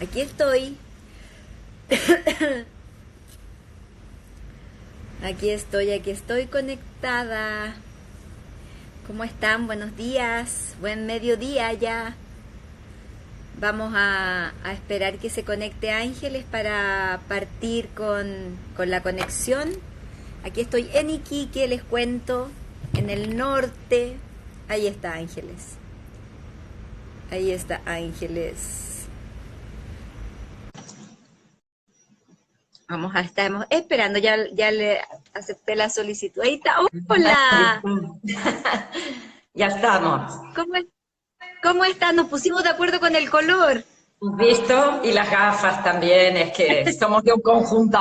Aquí estoy. Aquí estoy conectada. ¿Cómo están? Buenos días. Buen mediodía ya. Vamos a esperar que se conecte Ángeles para partir con la conexión. Aquí estoy en Iquique, les cuento, en el norte. Ahí está Ángeles. Ahí está Ángeles. Vamos a estar esperando, ya le acepté la solicitud. Ahí está. ¡Hola! Ya estamos. ¿Cómo, cómo está? Nos pusimos de acuerdo con el color. ¿Visto? Y las gafas también, es que somos de un conjunto.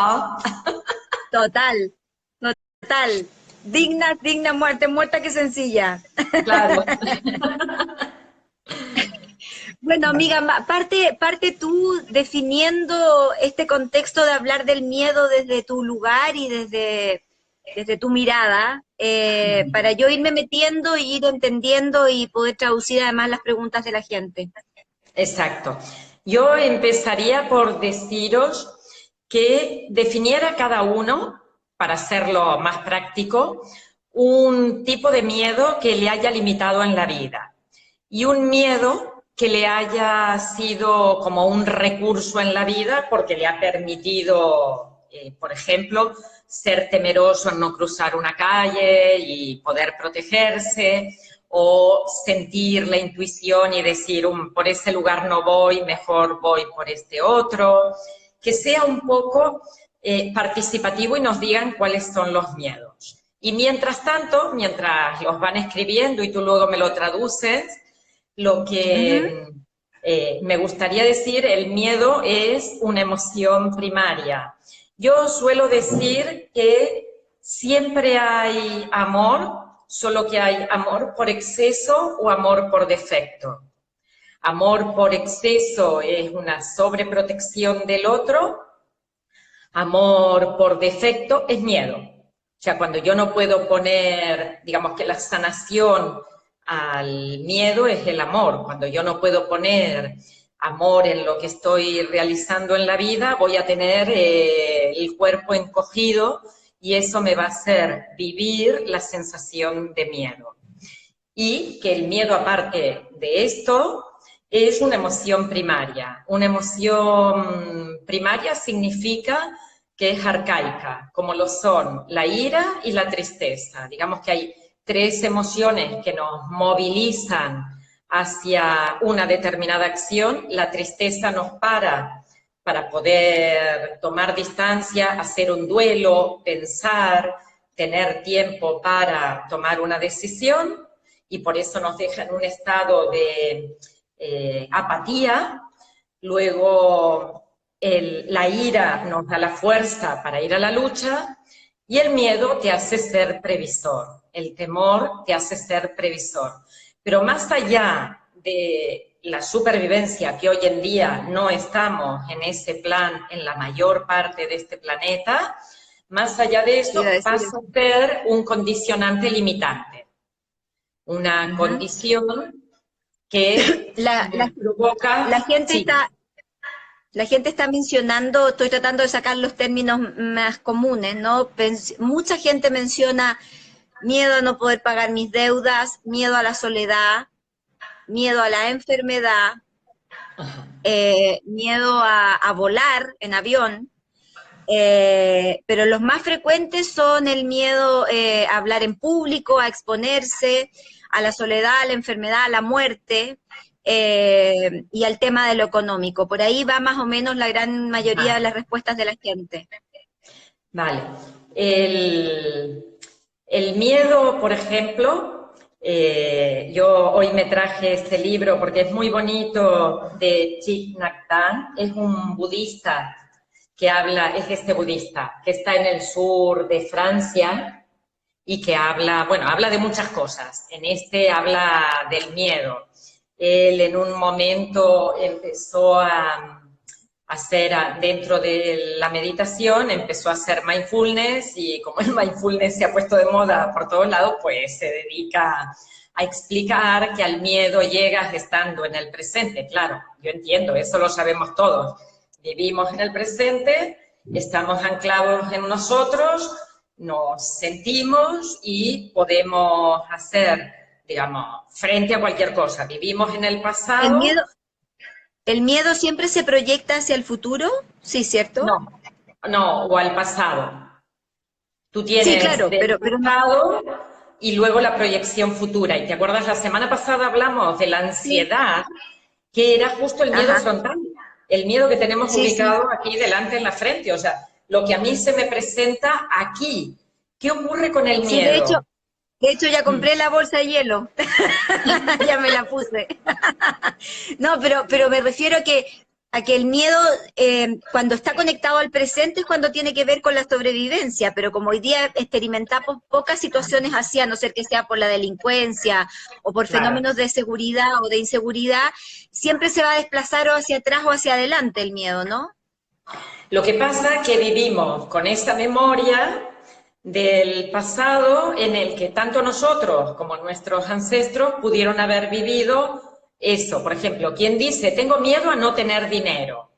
Total, total. Digna, digna muerte, muerta que sencilla. Claro. Bueno, amiga, parte tú definiendo este contexto de hablar del miedo desde tu lugar y desde tu mirada, para yo irme metiendo y ir entendiendo y poder traducir además las preguntas de la gente. Exacto. Yo empezaría por deciros que definiera cada uno, para hacerlo más práctico, un tipo de miedo que le haya limitado en la vida y un miedo que le haya sido como un recurso en la vida porque le ha permitido, por ejemplo, ser temeroso en no cruzar una calle y poder protegerse, o sentir la intuición y decir, por ese lugar no voy, mejor voy por este otro, que sea un poco participativo y nos digan cuáles son los miedos. Y mientras tanto, mientras los van escribiendo y tú luego me lo traduces, lo Ujú. que me gustaría decir, el miedo es una emoción primaria. Yo suelo decir que siempre hay amor, solo que hay amor por exceso o amor por defecto. Amor por exceso es una sobreprotección del otro, amor por defecto es miedo. O sea, cuando yo no puedo poner, digamos que la sanación al miedo es el amor. Cuando yo no puedo poner amor en lo que estoy realizando en la vida, voy a tener el cuerpo encogido y eso me va a hacer vivir la sensación de miedo. Y que el miedo, aparte de esto, es una emoción primaria. Una emoción primaria significa que es arcaica, como lo son la ira y la tristeza. Digamos que hay tres emociones que nos movilizan hacia una determinada acción. La tristeza nos para poder tomar distancia, hacer un duelo, pensar, tener tiempo para tomar una decisión, y por eso nos deja en un estado de apatía. Luego la ira nos da la fuerza para ir a la lucha y el miedo te hace ser previsor, el temor te hace ser previsor. Pero más allá de la supervivencia, que hoy en día no estamos en ese plan en la mayor parte de este planeta, más allá de Te iba a eso decir pasa eso. a ser un condicionante limitante, una Ujú. condición que La, la, la provoca, gente sí, está, la gente está mencionando, estoy tratando de sacar los términos más comunes, ¿no? Mucha gente menciona miedo a no poder pagar mis deudas, miedo a la soledad, miedo a la enfermedad, miedo a volar en avión, pero los más frecuentes son el miedo a hablar en público, a exponerse, a la soledad, a la enfermedad, a la muerte, y al tema de lo económico. Por ahí va más o menos la gran mayoría de vale, las respuestas de la gente. vale. El, el miedo, por ejemplo, yo hoy me traje este libro porque es muy bonito, de Thich Nhat Hanh, es un budista que habla, es este budista, que está en el sur de Francia y que habla, bueno, habla de muchas cosas. En este habla del miedo. Él en un momento empezó a hacer, dentro de la meditación, empezó a hacer mindfulness, y como el mindfulness se ha puesto de moda por todos lados, pues se dedica a explicar que al miedo llegas estando en el presente. Claro, yo entiendo, eso lo sabemos todos. Vivimos en el presente, estamos anclados en nosotros, nos sentimos y podemos hacer, digamos, frente a cualquier cosa. Vivimos en el ¿El pasado. miedo, el miedo siempre se proyecta hacia el futuro? Sí, ¿cierto? No, no, o al pasado. Tú Sí, tienes claro, del pero no. pasado y luego la proyección futura. Y te acuerdas, la semana pasada hablamos de la Sí, ansiedad, que era justo el miedo ajá, frontal, el miedo que tenemos sí, sí. ubicado aquí delante en la frente. O sea, lo que a mí se me presenta aquí. ¿Qué ocurre con el Sí, miedo? de hecho ya Mm. compré la bolsa de hielo. Ya me la puse. No, pero me refiero a que el miedo, cuando está conectado al presente, es cuando tiene que ver con la sobrevivencia, pero como hoy día experimentamos pocas situaciones así, a no ser que sea por la delincuencia o por Claro. fenómenos de seguridad o de inseguridad, siempre se va a desplazar o hacia atrás o hacia adelante el miedo, ¿no? Lo que pasa es que vivimos con esa memoria del pasado en el que tanto nosotros como nuestros ancestros pudieron haber vivido eso. Por ejemplo, quien dice, tengo miedo a no tener dinero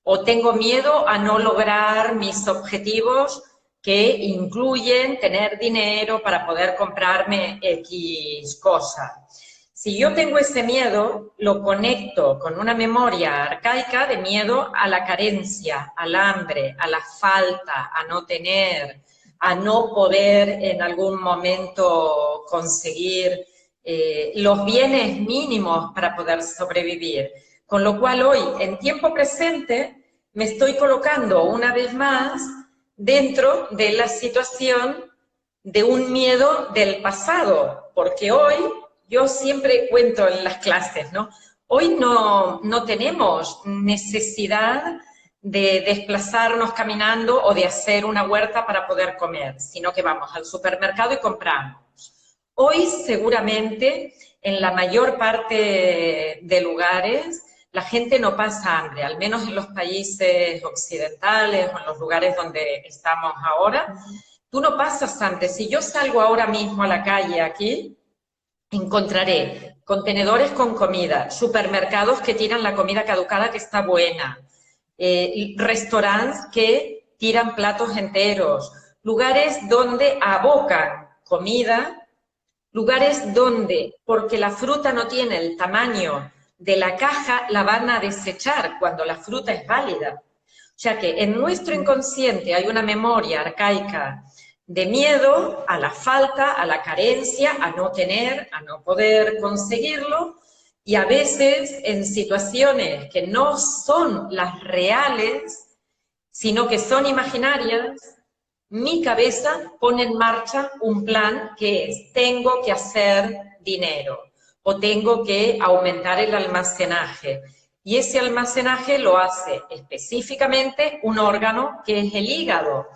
o tengo miedo a no lograr mis objetivos que incluyen tener dinero para poder comprarme X cosa. Si yo tengo ese miedo, lo conecto con una memoria arcaica de miedo a la carencia, al hambre, a la falta, a no tener, a no poder en algún momento conseguir los bienes mínimos para poder sobrevivir. Con lo cual hoy, en tiempo presente, me estoy colocando una vez más dentro de la situación de un miedo del pasado, porque hoy, yo siempre cuento en las clases, ¿no? Hoy no tenemos necesidad de desplazarnos caminando o de hacer una huerta para poder comer, sino que vamos al supermercado y compramos. Hoy seguramente en la mayor parte de lugares la gente no pasa hambre, al menos en los países occidentales o en los lugares donde estamos ahora. Tú no pasas hambre. Si yo salgo ahora mismo a la calle aquí, encontraré contenedores con comida, supermercados que tiran la comida caducada que está buena, restaurantes que tiran platos enteros, lugares donde abocan comida, lugares donde, porque la fruta no tiene el tamaño de la caja, la van a desechar cuando la fruta es válida. O sea que en nuestro inconsciente hay una memoria arcaica de miedo a la falta, a la carencia, a no tener, a no poder conseguirlo, y a veces en situaciones que no son las reales, sino que son imaginarias, mi cabeza pone en marcha un plan que es, tengo que hacer dinero o tengo que aumentar el almacenaje. Y ese almacenaje lo hace específicamente un órgano que es el hígado.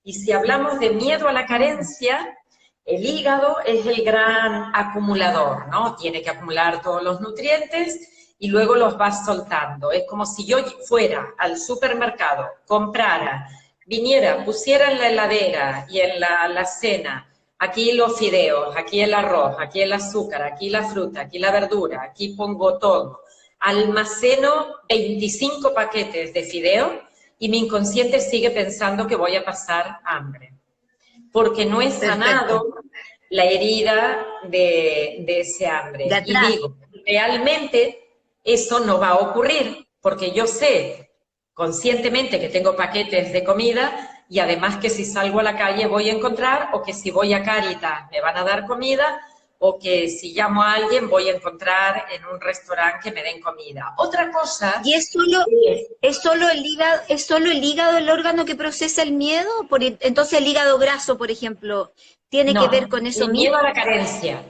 Y si hablamos de miedo a la carencia, el hígado es el gran acumulador, ¿no? Tiene que acumular todos los nutrientes y luego los va soltando. Es como si yo fuera al supermercado, comprara, viniera, pusiera en la heladera y en la alacena aquí los fideos, aquí el arroz, aquí el azúcar, aquí la fruta, aquí la verdura, aquí pongo todo. Almaceno 25 paquetes de fideo y mi inconsciente sigue pensando que voy a pasar hambre, porque no he Perfecto. sanado la herida de ese De hambre. Y atrás. digo, realmente eso no va a ocurrir, porque yo sé conscientemente que tengo paquetes de comida y además que si salgo a la calle voy a encontrar, o que si voy a Cáritas me van a dar comida, o que si llamo a alguien voy a encontrar en un restaurante que me den comida. Otra cosa ¿Y es, es solo el hígado el órgano que procesa el miedo? Entonces el hígado graso, por ejemplo, ¿tiene que ver no, con eso el miedo mismo? a la carencia.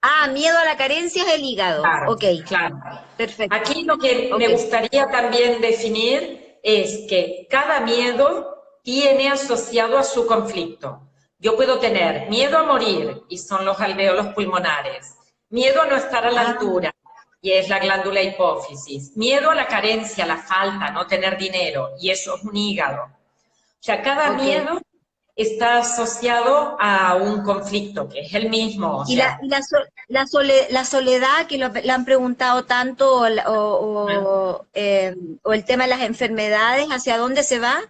Ah, miedo a la carencia es el hígado. Claro, Ok, claro. perfecto. Aquí lo que me Ok. gustaría también definir es que cada miedo tiene asociado a su conflicto. Yo puedo tener miedo a morir, y son los alvéolos pulmonares, miedo a no estar a la Ah, altura, y es la glándula hipófisis, miedo a la carencia, a la falta, a no tener dinero, y eso es un hígado. O sea, cada ok. miedo está asociado a un conflicto, que es el mismo, o Y sea, la soledad, que le han preguntado tanto, o el tema de las enfermedades, ¿hacia dónde se va?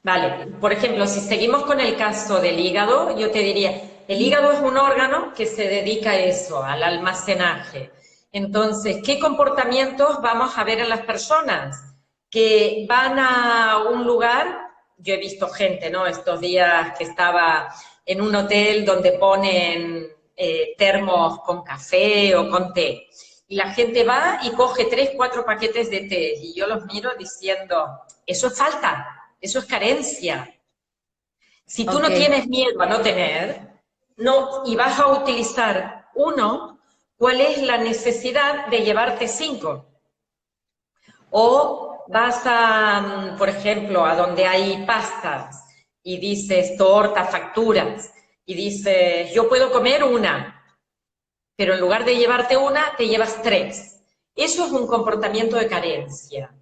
vale, por ejemplo, si seguimos con el caso del hígado, yo te diría, el hígado es un órgano que se dedica a eso, al almacenaje. Entonces, ¿qué comportamientos vamos a ver en las personas que van a un lugar? Yo he visto gente, ¿no? Estos días que estaba en un hotel donde ponen termos con café o con té. Y la gente va y coge 3, 4 paquetes de té. Y yo los miro diciendo, eso es falta. Eso es carencia. Si tú Ok, no tienes miedo a no tener, no, y vas a utilizar uno, ¿cuál es la necesidad de llevarte 5? O vas a, por ejemplo, a donde hay pastas y dices tortas, facturas, y dices, yo puedo comer una, pero en lugar de llevarte una, te llevas 3. Eso es un comportamiento de carencia.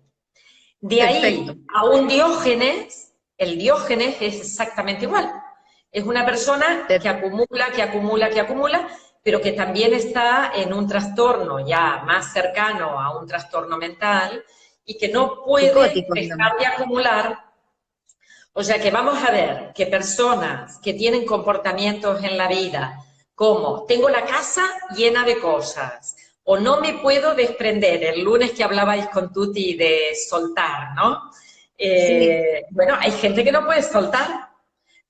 De ahí perfecto. a un Diógenes, el Diógenes es exactamente igual. Es una persona que Per- acumula, que acumula, que acumula, pero que también está en un trastorno ya más cercano a un trastorno mental y que no puede Psicótico, digamos. dejar de acumular. O sea que vamos a ver que personas que tienen comportamientos en la vida como tengo la casa llena de cosas o no me puedo desprender, el lunes que hablabais con Tuti de soltar, ¿no? Sí, Bueno, hay gente que no puede soltar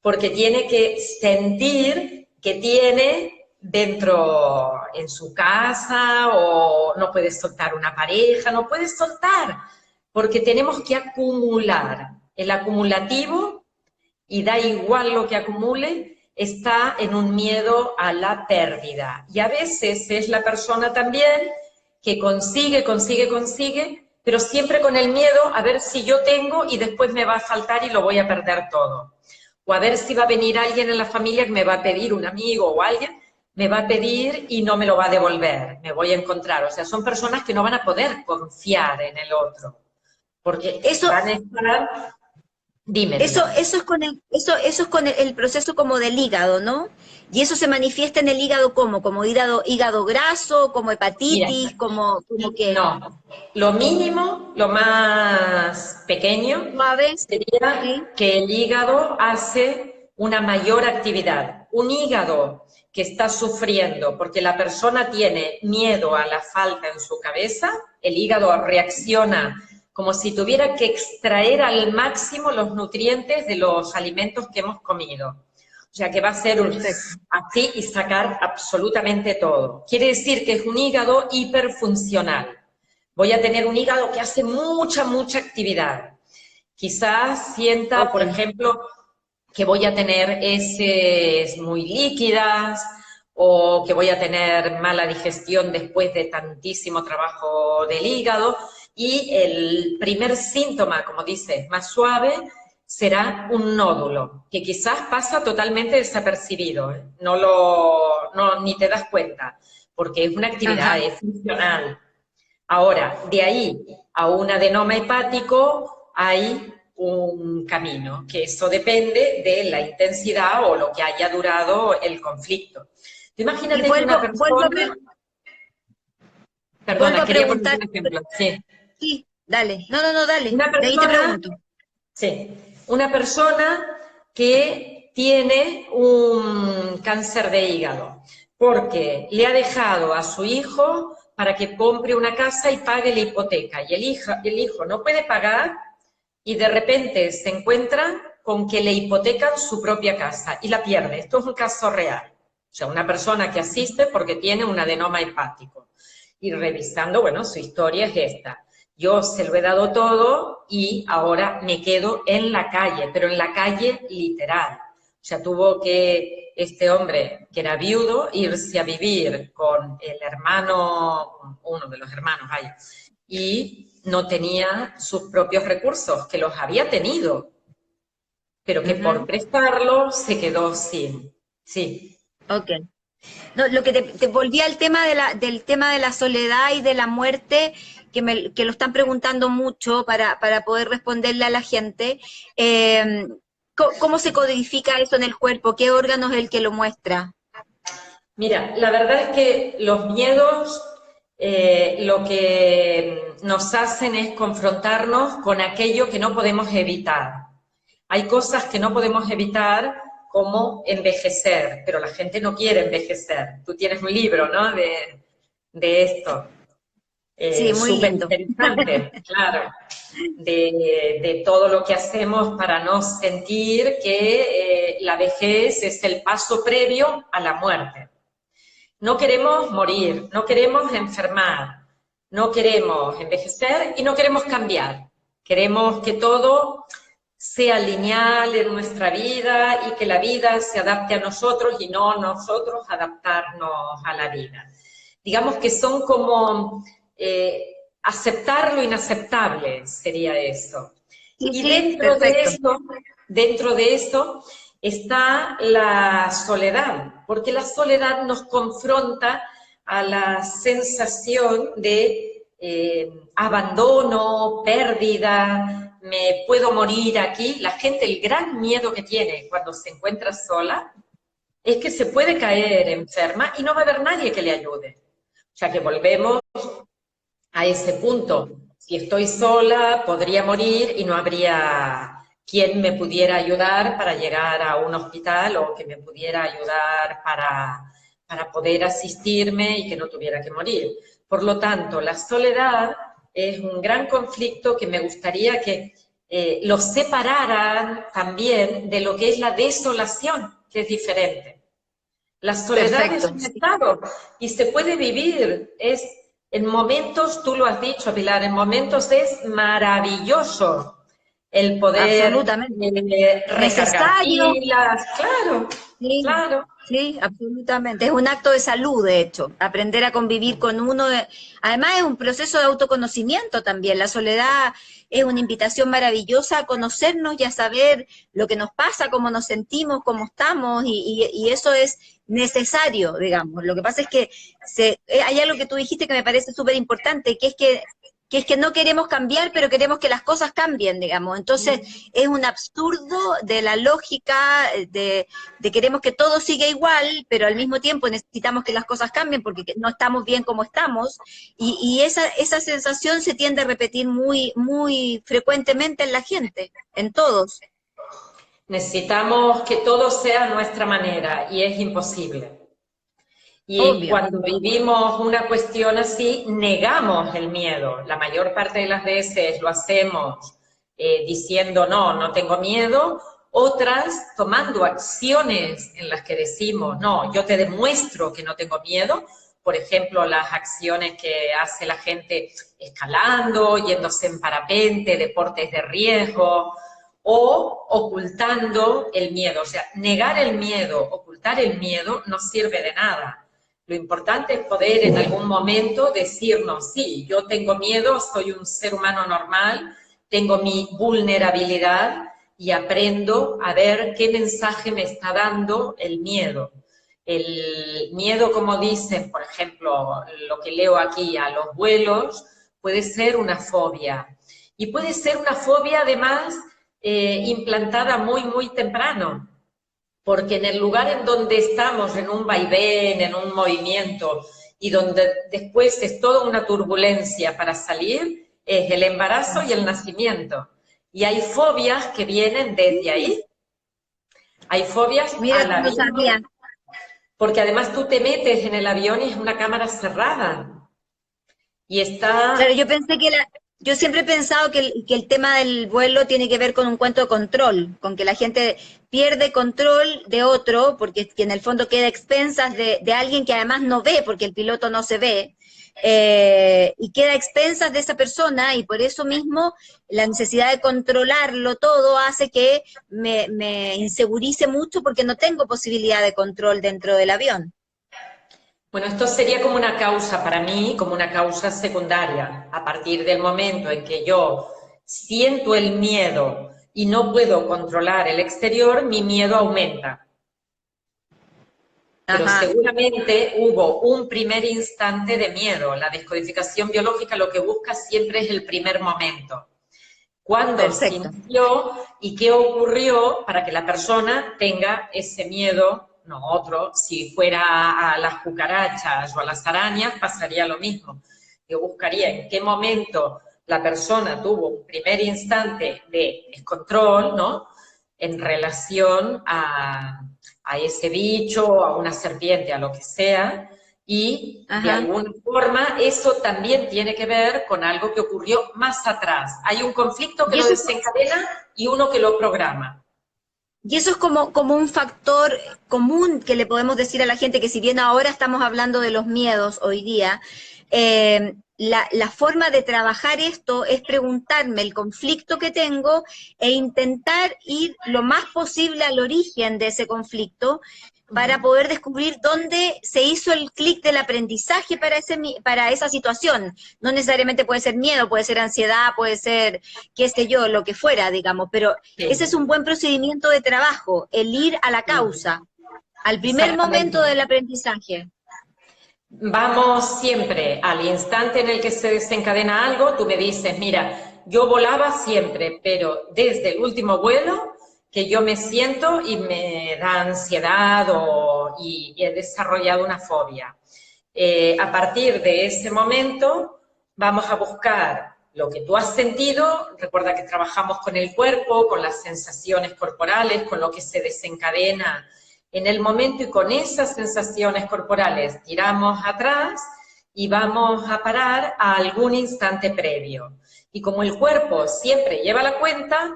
porque tiene que sentir que tiene dentro en su casa o no puede soltar una pareja, no puede soltar porque tenemos que acumular. El acumulativo, y da igual lo que acumule, está en un miedo a la pérdida. Y a veces es la persona también que consigue, consigue, consigue, pero siempre con el miedo a ver si yo tengo y después me va a faltar y lo voy a perder todo. O a ver si va a venir alguien en la familia que me va a pedir, un amigo o alguien, me va a pedir y no me lo va a devolver, me voy a encontrar. O sea, son personas que no van a poder confiar en el otro, porque eso, van a estar. Dime, dime. eso es con eso es con el proceso como del hígado, ¿no? Y eso se manifiesta en el hígado como hígado graso, como Mira, hepatitis, como que, no, lo mínimo, lo más pequeño, suave, sería ¿sí? que el hígado hace una mayor actividad. Un hígado que está sufriendo porque la persona tiene miedo a la falta en su cabeza, el hígado reacciona como si tuviera que extraer al máximo los nutrientes de los alimentos que hemos comido. O sea que va a ser un Perfecto. así y sacar absolutamente todo. Quiere decir que es un hígado hiperfuncional. Voy a tener un hígado que hace mucha, mucha actividad. Quizás sienta, Ok. por ejemplo, que voy a tener heces muy líquidas o que voy a tener mala digestión después de tantísimo trabajo del hígado. Y el primer síntoma, como dices, más suave, será un nódulo, que quizás pasa totalmente desapercibido, ¿eh? Ni te das cuenta, porque es una actividad, Ajá. es funcional. Ahora, de ahí a un adenoma hepático hay un camino, que eso depende de la intensidad o lo que haya durado el conflicto. Tú Y imagínate que una persona, vuelvo perdona, a quería poner preguntar, un ejemplo, sí, sí, dale, no, dale, una de ahí te persona, pregunto. sí, una persona que tiene un cáncer de hígado, porque le ha dejado a su hijo para que compre una casa y pague la hipoteca, y el hijo no puede pagar y de repente se encuentra con que le hipotecan su propia casa y la pierde. Esto es un caso real. O sea, una persona que asiste porque tiene un adenoma hepático. Y revisando, bueno, su historia es esta. Yo se lo he dado todo y ahora me quedo en la calle, pero en la calle literal. O sea, tuvo que este hombre, que era viudo, irse a vivir con el hermano, uno de los hermanos ahí, y no tenía sus propios recursos, que los había tenido, pero que por Ujú. prestarlos se quedó sin. Sí. Ok. No, lo que te volví al tema del tema de la soledad y de la muerte, que lo están preguntando mucho para poder responderle a la gente. ¿Cómo se codifica eso en el cuerpo? ¿Qué órgano es el que lo muestra? Mira, la verdad es que los miedos lo que nos hacen es confrontarnos con aquello que no podemos evitar. Hay cosas que no podemos evitar, como envejecer, pero la gente no quiere envejecer. Tú tienes un libro, ¿no?, de esto. Sí, muy Súper lindo. interesante, claro, de todo lo que hacemos para no sentir que la vejez es el paso previo a la muerte. No queremos morir, no queremos enfermar, no queremos envejecer y no queremos cambiar. Queremos que todo sea lineal en nuestra vida y que la vida se adapte a nosotros y no nosotros adaptarnos a la vida. Digamos que son como aceptar lo inaceptable, sería eso. Sí, Y sí, perfecto. dentro de eso está la soledad, porque la soledad nos confronta a la sensación de abandono, pérdida, me puedo morir aquí. La gente, el gran miedo que tiene cuando se encuentra sola es que se puede caer enferma y no va a haber nadie que le ayude. O sea que volvemos a ese punto. Si estoy sola, podría morir y no habría quien me pudiera ayudar para llegar a un hospital o que me pudiera ayudar para poder asistirme y que no tuviera que morir. Por lo tanto, la soledad es un gran conflicto que me gustaría que lo separaran también de lo que es la desolación, que es diferente. La soledad es Perfecto. un estado y se puede vivir. En momentos, tú lo has dicho, Pilar, en momentos es maravilloso el poder Absolutamente. recargar Necesario. pilas. Claro, Sí, claro. sí, absolutamente. Es un acto de salud, de hecho, aprender a convivir con uno. Además, es un proceso de autoconocimiento también. La soledad es una invitación maravillosa a conocernos y a saber lo que nos pasa, cómo nos sentimos, cómo estamos, y eso es necesario, digamos. Lo que pasa es que hay algo que tú dijiste que me parece súper importante, que es que no queremos cambiar, pero queremos que las cosas cambien, digamos. Entonces, es un absurdo de la lógica de queremos que todo siga igual, pero al mismo tiempo necesitamos que las cosas cambien porque no estamos bien como estamos, y esa sensación se tiende a repetir muy, muy frecuentemente en la gente, en todos. Necesitamos que todo sea a nuestra manera y es imposible. Y Obvio. cuando vivimos una cuestión así, negamos el miedo. La mayor parte de las veces lo hacemos diciendo, no, no tengo miedo. Otras tomando acciones en las que decimos, no, yo te demuestro que no tengo miedo. Por ejemplo, las acciones que hace la gente escalando, yéndose en parapente, deportes de riesgo, o ocultando el miedo. O sea, negar el miedo, ocultar el miedo, no sirve de nada. Lo importante es poder en algún momento decirnos, sí, yo tengo miedo, soy un ser humano normal, tengo mi vulnerabilidad y aprendo a ver qué mensaje me está dando el miedo. El miedo, como dicen, por ejemplo, lo que leo aquí, a los vuelos, puede ser una fobia. Y puede ser una fobia, además, implantada muy, muy temprano, porque en el lugar en donde estamos, en un vaivén, en un movimiento, y donde después es toda una turbulencia para salir, es el embarazo y el nacimiento. Y hay fobias que vienen desde ahí. Hay fobias Mira, al tú no avión, sabías. porque además tú te metes en el avión y es una cámara cerrada. Y Claro, está. yo siempre he pensado que el tema del vuelo tiene que ver con un cuento de control, con que la gente pierde control de otro, porque que en el fondo queda a expensas de alguien que además no ve, porque el piloto no se ve, y queda a expensas de esa persona, y por eso mismo la necesidad de controlarlo todo hace que me insegurice mucho porque no tengo posibilidad de control dentro del avión. Bueno, esto sería como una causa para mí, como una causa secundaria. A partir del momento en que yo siento el miedo y no puedo controlar el exterior, mi miedo aumenta. Pero Ajá. seguramente hubo un primer instante de miedo. La descodificación biológica lo que busca siempre es el primer momento. cuándo Perfecto. sintió y qué ocurrió para que la persona tenga ese miedo. No, otro, si fuera a las cucarachas o a las arañas, pasaría lo mismo. Yo buscaría en qué momento la persona tuvo un primer instante de descontrol, ¿no? En relación a ese bicho, a una serpiente, a lo que sea, y de Ajá. alguna forma eso también tiene que ver con algo que ocurrió más atrás. Hay un conflicto que Y lo eso, desencadena y uno que lo programa. y eso es como un factor común que le podemos decir a la gente que si bien ahora estamos hablando de los miedos hoy día, la forma de trabajar esto es preguntarme el conflicto que tengo e intentar ir lo más posible al origen de ese conflicto para poder descubrir dónde se hizo el clic del aprendizaje para esa situación. No necesariamente puede ser miedo, puede ser ansiedad, puede ser, qué sé yo, lo que fuera, digamos, pero ese es Sí, un buen procedimiento de trabajo, el ir a la sí, causa, al primer momento exactamente. del aprendizaje. Vamos siempre al instante en el que se desencadena algo, tú me dices, mira, yo volaba siempre, pero desde el último vuelo que yo me siento y me da ansiedad y he desarrollado una fobia. A partir de ese momento vamos a buscar lo que tú has sentido. Recuerda que trabajamos con el cuerpo, con las sensaciones corporales, con lo que se desencadena en el momento, y con esas sensaciones corporales tiramos atrás y vamos a parar a algún instante previo. Y como el cuerpo siempre lleva la cuenta,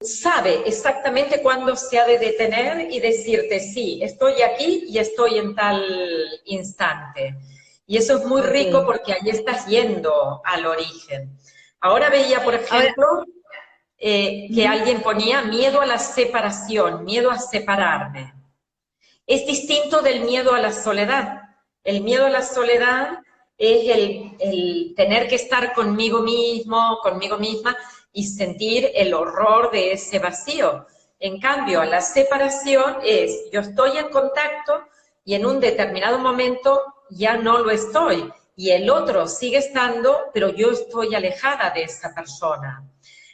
sabe exactamente cuándo se ha de detener y decirte, sí, estoy aquí y estoy en tal instante. Y eso es muy Ok. rico porque ahí estás yendo al origen. Ahora veía, por Ahora, ejemplo, que ujú, alguien ponía miedo a la separación, miedo a separarme. Es distinto del miedo a la soledad. El miedo a la soledad es el tener que estar conmigo mismo, conmigo misma, y sentir el horror de ese vacío. En cambio, la separación es yo estoy en contacto y en un determinado momento ya no lo estoy. Y el otro sigue estando, pero yo estoy alejada de esa persona.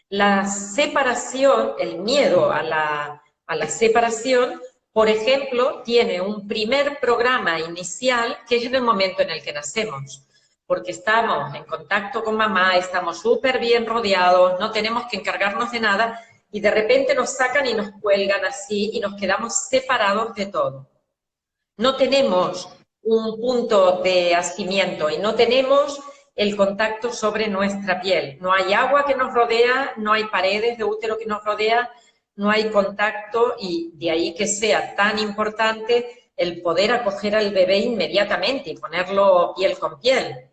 La separación, el miedo a la separación, por ejemplo, tiene un primer programa inicial que es en el momento en el que nacemos, porque estamos en contacto con mamá, estamos súper bien rodeados, no tenemos que encargarnos de nada y de repente nos sacan y nos cuelgan así y nos quedamos separados de todo. No tenemos un punto de asimiento y no tenemos el contacto sobre nuestra piel. No hay agua que nos rodea, no hay paredes de útero que nos rodea, no hay contacto, y de ahí que sea tan importante el poder acoger al bebé inmediatamente y ponerlo piel con piel.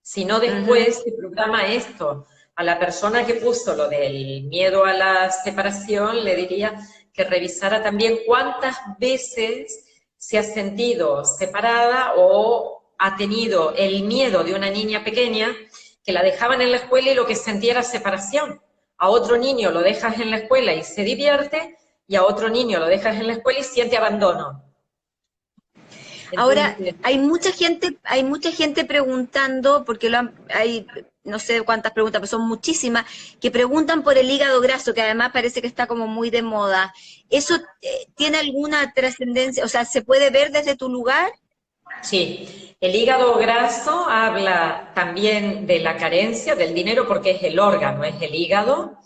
Si no, ujú. después se programa esto. A la persona que puso lo del miedo a la separación le diría que revisara también cuántas veces se ha sentido separada o ha tenido el miedo de una niña pequeña que la dejaban en la escuela y lo que sentía era separación. A otro niño lo dejas en la escuela y se divierte, y a otro niño lo dejas en la escuela y siente abandono. Ahora, Entonces, hay mucha gente preguntando, porque hay no sé cuántas preguntas, pero son muchísimas, que preguntan por el hígado graso, que además parece que está como muy de moda. ¿Eso tiene alguna trascendencia? O sea, ¿se puede ver desde tu lugar? sí, el hígado graso habla también de la carencia del dinero porque es el órgano, es el hígado,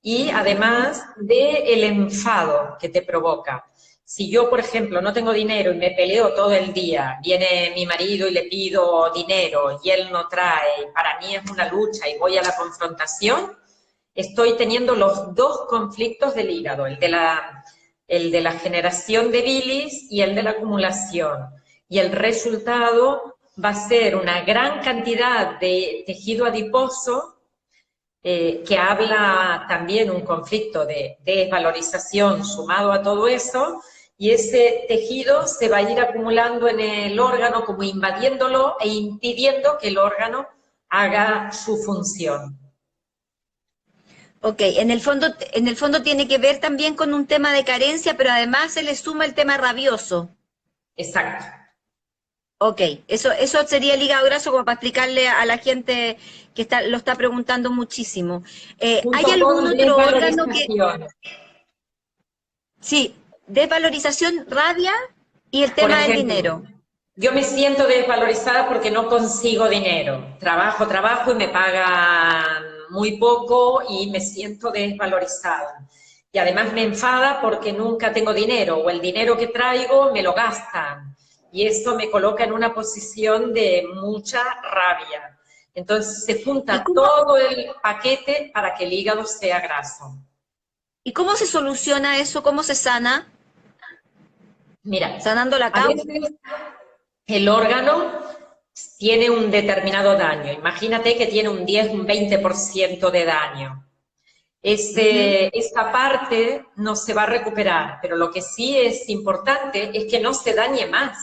y Ujú. además del enfado que te provoca. Si yo, por ejemplo, no tengo dinero y me peleo todo el día, viene mi marido y le pido dinero y él no trae, y para mí es una lucha y voy a la confrontación, estoy teniendo los dos conflictos del hígado, el de la generación de bilis y el de la acumulación. Y el resultado va a ser una gran cantidad de tejido adiposo, que habla también un conflicto de desvalorización sumado a todo eso, y ese tejido se va a ir acumulando en el órgano, como invadiéndolo e impidiendo que el órgano haga su función. Ok, en el fondo tiene que ver también con un tema de carencia, pero además se le suma el tema rabioso. Exacto. Ok, eso sería el hígado graso como para explicarle a la gente que lo está preguntando muchísimo. ¿Hay junto algún con otro órgano que, desvalorización. sí, desvalorización, rabia y el Por tema del ejemplo, dinero? yo me siento desvalorizada porque no consigo dinero. Trabajo, trabajo y me pagan muy poco y me siento desvalorizada. Y además me enfada porque nunca tengo dinero o el dinero que traigo me lo gastan. Y esto me coloca en una posición de mucha rabia. Entonces se ¿Y junta cómo, todo el paquete para que el hígado sea graso. y cómo se soluciona eso? ¿Cómo se sana? Mira, ¿Sanando la a causa? veces el órgano tiene un determinado daño. Imagínate que tiene un 10, un 20% de daño. Ujú. Esta parte no se va a recuperar, pero lo que sí es importante es que no se dañe más,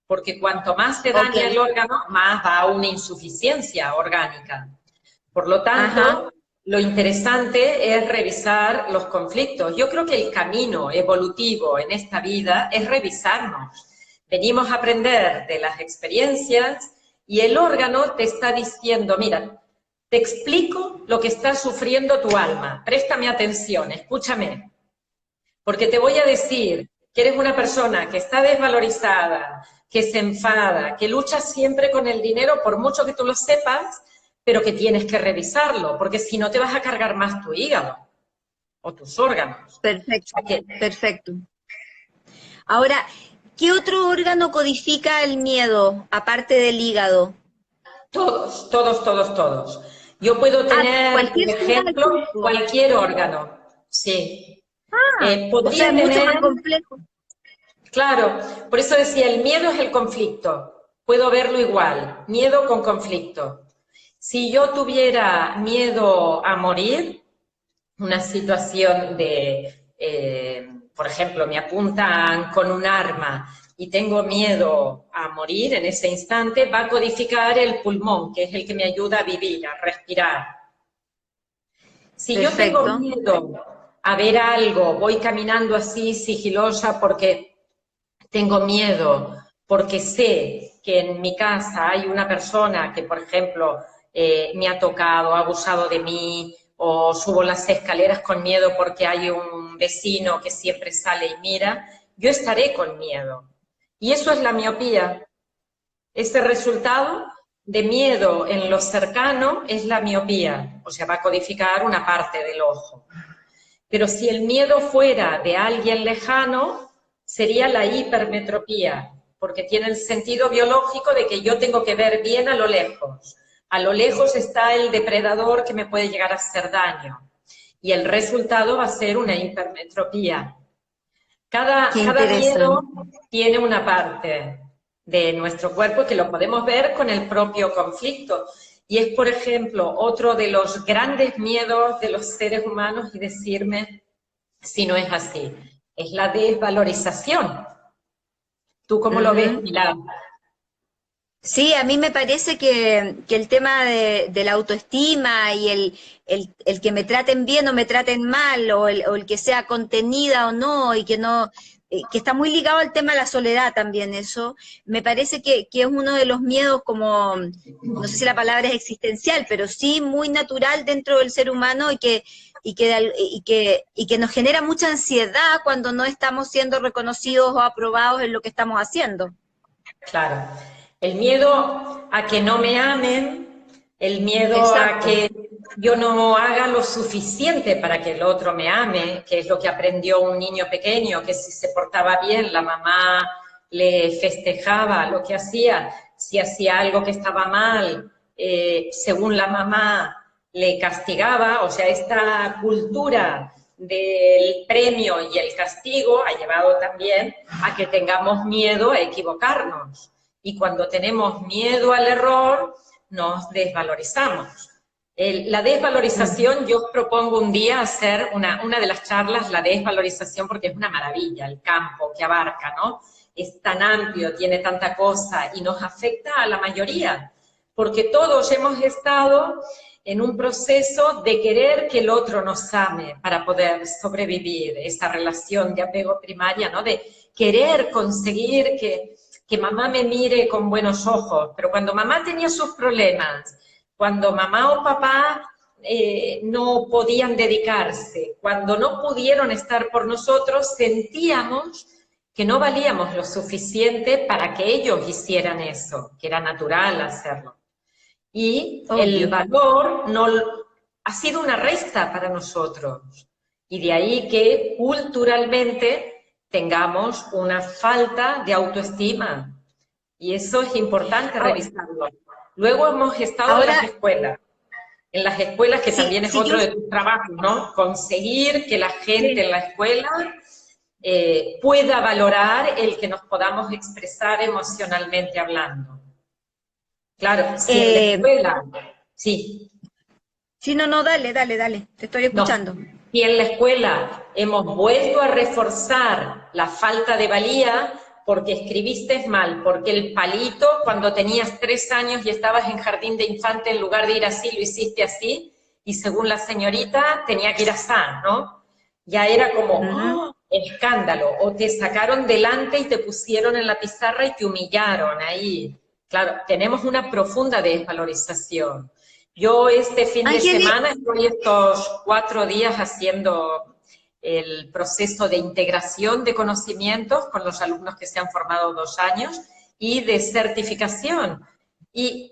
porque cuanto más se Ok, daña el órgano, más va a una insuficiencia orgánica. Por lo ajá, tanto, lo interesante es revisar los conflictos. Yo creo que el camino evolutivo en esta vida es revisarnos. Venimos a aprender de las experiencias y el órgano te está diciendo, mira, te explico lo que está sufriendo tu alma. Préstame atención, escúchame, porque te voy a decir que eres una persona que está desvalorizada, que se enfada, que lucha siempre con el dinero, por mucho que tú lo sepas, pero que tienes que revisarlo, porque si no te vas a cargar más tu hígado o tus órganos. O perfecto, sea que perfecto. Ahora, ¿qué otro órgano codifica el miedo, aparte del hígado? todos, todos, todos, todos. Yo puedo Ah, tener, por cualquier zona del ejemplo, cuerpo. cualquier órgano, sí. Ah, o sea, Podría es mucho tener, más complejo. claro, por eso decía, el miedo es el conflicto. Puedo verlo igual, miedo con conflicto. Si yo tuviera miedo a morir, una situación de, por ejemplo, me apuntan con un arma y tengo miedo a morir en ese instante, va a codificar el pulmón, que es el que me ayuda a vivir, a respirar. Si yo tengo Perfecto. miedo a ver algo, voy caminando así sigilosa porque tengo miedo, porque sé que en mi casa hay una persona que, por ejemplo, me ha tocado, ha abusado de mí, o subo las escaleras con miedo porque hay un vecino que siempre sale y mira, yo estaré con miedo. Y eso es la miopía. Este resultado de miedo en lo cercano es la miopía, o sea, va a codificar una parte del ojo. Pero si el miedo fuera de alguien lejano, sería la hipermetropía, porque tiene el sentido biológico de que yo tengo que ver bien a lo lejos. A lo lejos está el depredador que me puede llegar a hacer daño. Y el resultado va a ser una hipermetropía. Qué Cada miedo interesante. tiene una parte de nuestro cuerpo que lo podemos ver con el propio conflicto. Y es, por ejemplo, otro de los grandes miedos de los seres humanos y decirme si no es así. Es la desvalorización. ¿Tú cómo lo ves, Ujú. Pilar? Sí, a mí me parece que el tema de la autoestima y el que me traten bien o me traten mal, o el que sea contenida o no, y que no, que está muy ligado al tema de la soledad también, eso, me parece que es uno de los miedos como, no sé si la palabra es existencial, pero sí muy natural dentro del ser humano y que nos genera mucha ansiedad cuando no estamos siendo reconocidos o aprobados en lo que estamos haciendo. Claro. El miedo a que no me amen, el miedo a Exacto. que yo no haga lo suficiente para que el otro me ame, que es lo que aprendió un niño pequeño, que si se portaba bien, la mamá le festejaba lo que hacía, si hacía algo que estaba mal, según la mamá le castigaba, o sea, esta cultura del premio y el castigo ha llevado también a que tengamos miedo a equivocarnos. Y cuando tenemos miedo al error, nos desvalorizamos. La desvalorización, yo propongo un día hacer una de las charlas, la desvalorización, porque es una maravilla el campo que abarca, ¿no? Es tan amplio, tiene tanta cosa y nos afecta a la mayoría, porque todos hemos estado en un proceso de querer que el otro nos ame para poder sobrevivir, esa relación de apego primaria, ¿no? De querer conseguir que mamá me mire con buenos ojos, pero cuando mamá tenía sus problemas, cuando mamá o papá no podían dedicarse, cuando no pudieron estar por nosotros, sentíamos que no valíamos lo suficiente para que ellos hicieran eso, que era natural hacerlo. Y el Obvio. valor no, ha sido una resta para nosotros. Y de ahí que culturalmente tengamos una falta de autoestima. Y eso es importante Ahora, revisarlo. Luego hemos estado ahora, en las escuelas que si, también es si yo, otro de tus trabajos, ¿no? Conseguir que la gente sí. en la escuela pueda valorar el que nos podamos expresar emocionalmente hablando. Claro, si en la Eh, escuela, sí, sí, no, no, dale, dale, dale, te estoy no, escuchando. si en la escuela hemos vuelto a reforzar la falta de valía porque escribiste mal, porque el palito cuando tenías 3 años y estabas en jardín de infante, en lugar de ir así, lo hiciste así, y según la señorita tenía que ir así, ¿no? Ya era como, Ujú. ¡oh! Escándalo, o te sacaron delante y te pusieron en la pizarra y te humillaron ahí. Claro, tenemos una profunda desvalorización. Yo este fin de Angeli, semana estoy estos 4 días haciendo el proceso de integración de conocimientos con los alumnos que se han formado 2 años y de certificación. Y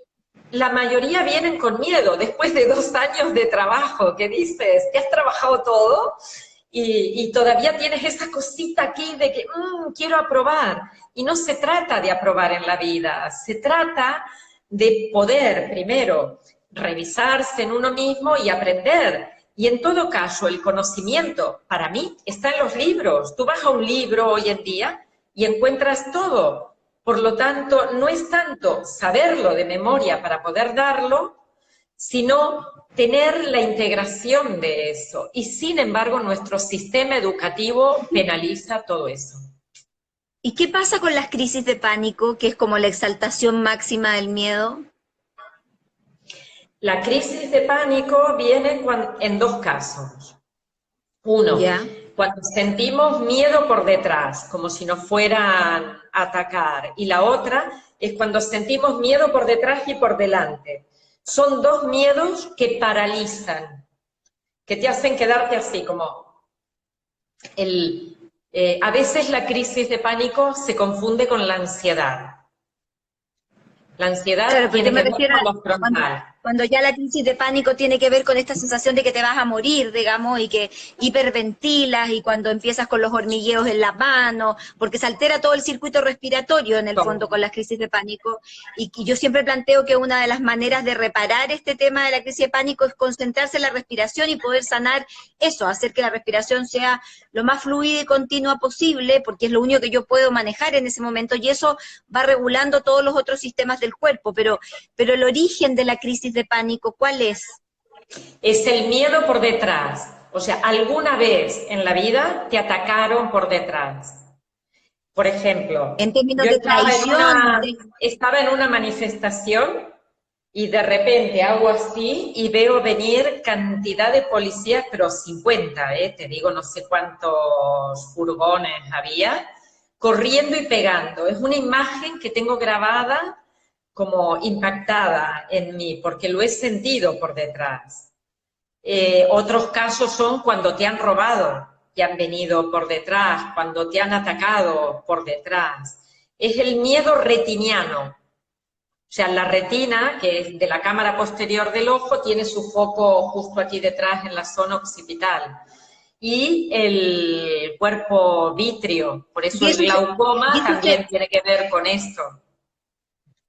la mayoría vienen con miedo después de 2 años de trabajo, que dices, que has trabajado todo y todavía tienes esa cosita aquí de que quiero aprobar. Y no se trata de aprobar en la vida, se trata de poder, primero, revisarse en uno mismo y aprender. Y en todo caso, el conocimiento, para mí, está en los libros. Tú vas a un libro hoy en día y encuentras todo. Por lo tanto, no es tanto saberlo de memoria para poder darlo, sino tener la integración de eso. Y sin embargo, nuestro sistema educativo penaliza todo eso. ¿y qué pasa con las crisis de pánico, que es como la exaltación máxima del miedo? La crisis de pánico viene en 2 casos. Uno, Ya. cuando sentimos miedo por detrás, como si nos fueran a atacar. Y la otra es cuando sentimos miedo por detrás y por delante. Son 2 miedos que paralizan, que te hacen quedarte así, como a veces la crisis de pánico se confunde con la ansiedad. La ansiedad Claro, pero yo tiene me que ver refiero con a lo frontal. cuando ya la crisis de pánico tiene que ver con esta sensación de que te vas a morir, digamos, y que hiperventilas y cuando empiezas con los hormigueos en las manos, porque se altera todo el circuito respiratorio en el fondo con las crisis de pánico. Y yo siempre planteo que una de las maneras de reparar este tema de la crisis de pánico es concentrarse en la respiración y poder sanar eso, hacer que la respiración sea lo más fluida y continua posible, porque es lo único que yo puedo manejar en ese momento y eso va regulando todos los otros sistemas del cuerpo, pero el origen de la crisis de pánico, ¿cuál es? Es el miedo por detrás. O sea, alguna vez en la vida te atacaron por detrás. Por ejemplo, En términos yo de traición, estaba en una manifestación y de repente hago así y veo venir cantidad de policías, pero 50, te digo, no sé cuántos furgones había, corriendo y pegando. Es una imagen que tengo grabada como impactada en mí, porque lo he sentido por detrás. Otros casos son cuando te han robado y han venido por detrás, cuando te han atacado por detrás. Es el miedo retiniano. O sea, la retina, que es de la cámara posterior del ojo, tiene su foco justo aquí detrás en la zona occipital. Y el cuerpo vítreo, por eso y el eso, y glaucoma eso, también tiene que ver con esto.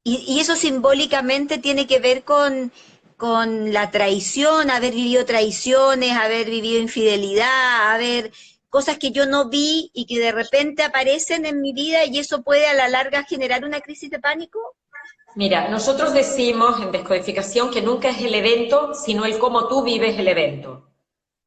y eso simbólicamente tiene que ver con la traición, haber vivido traiciones, haber vivido infidelidad, haber cosas que yo no vi y que de repente aparecen en mi vida y eso puede a la larga generar una crisis de pánico. Mira, nosotros decimos en descodificación que nunca es el evento, sino el cómo tú vives el evento.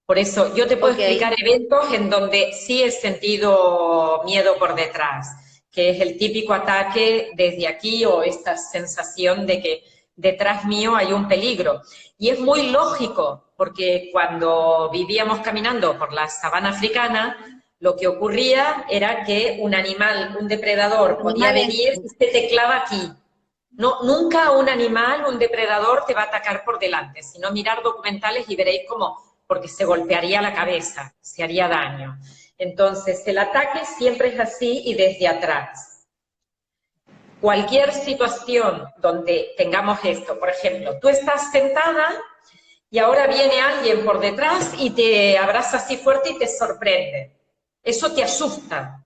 Por eso yo te puedo Ok. explicar eventos en donde sí he sentido miedo por detrás, que es el típico ataque desde aquí o esta sensación de que detrás mío hay un peligro. Y es muy lógico, porque cuando vivíamos caminando por la sabana africana, Lo que ocurría era que un animal, un depredador, podía Animales. venir y se te clava aquí. No, nunca un animal, un depredador te va a atacar por delante, sino mirar documentales y veréis cómo, porque se golpearía la cabeza, se haría daño. Entonces, el ataque siempre es así y desde atrás. Cualquier situación donde tengamos esto, por ejemplo, tú estás sentada y ahora viene alguien por detrás y te abraza así fuerte y te sorprende. Eso te asusta.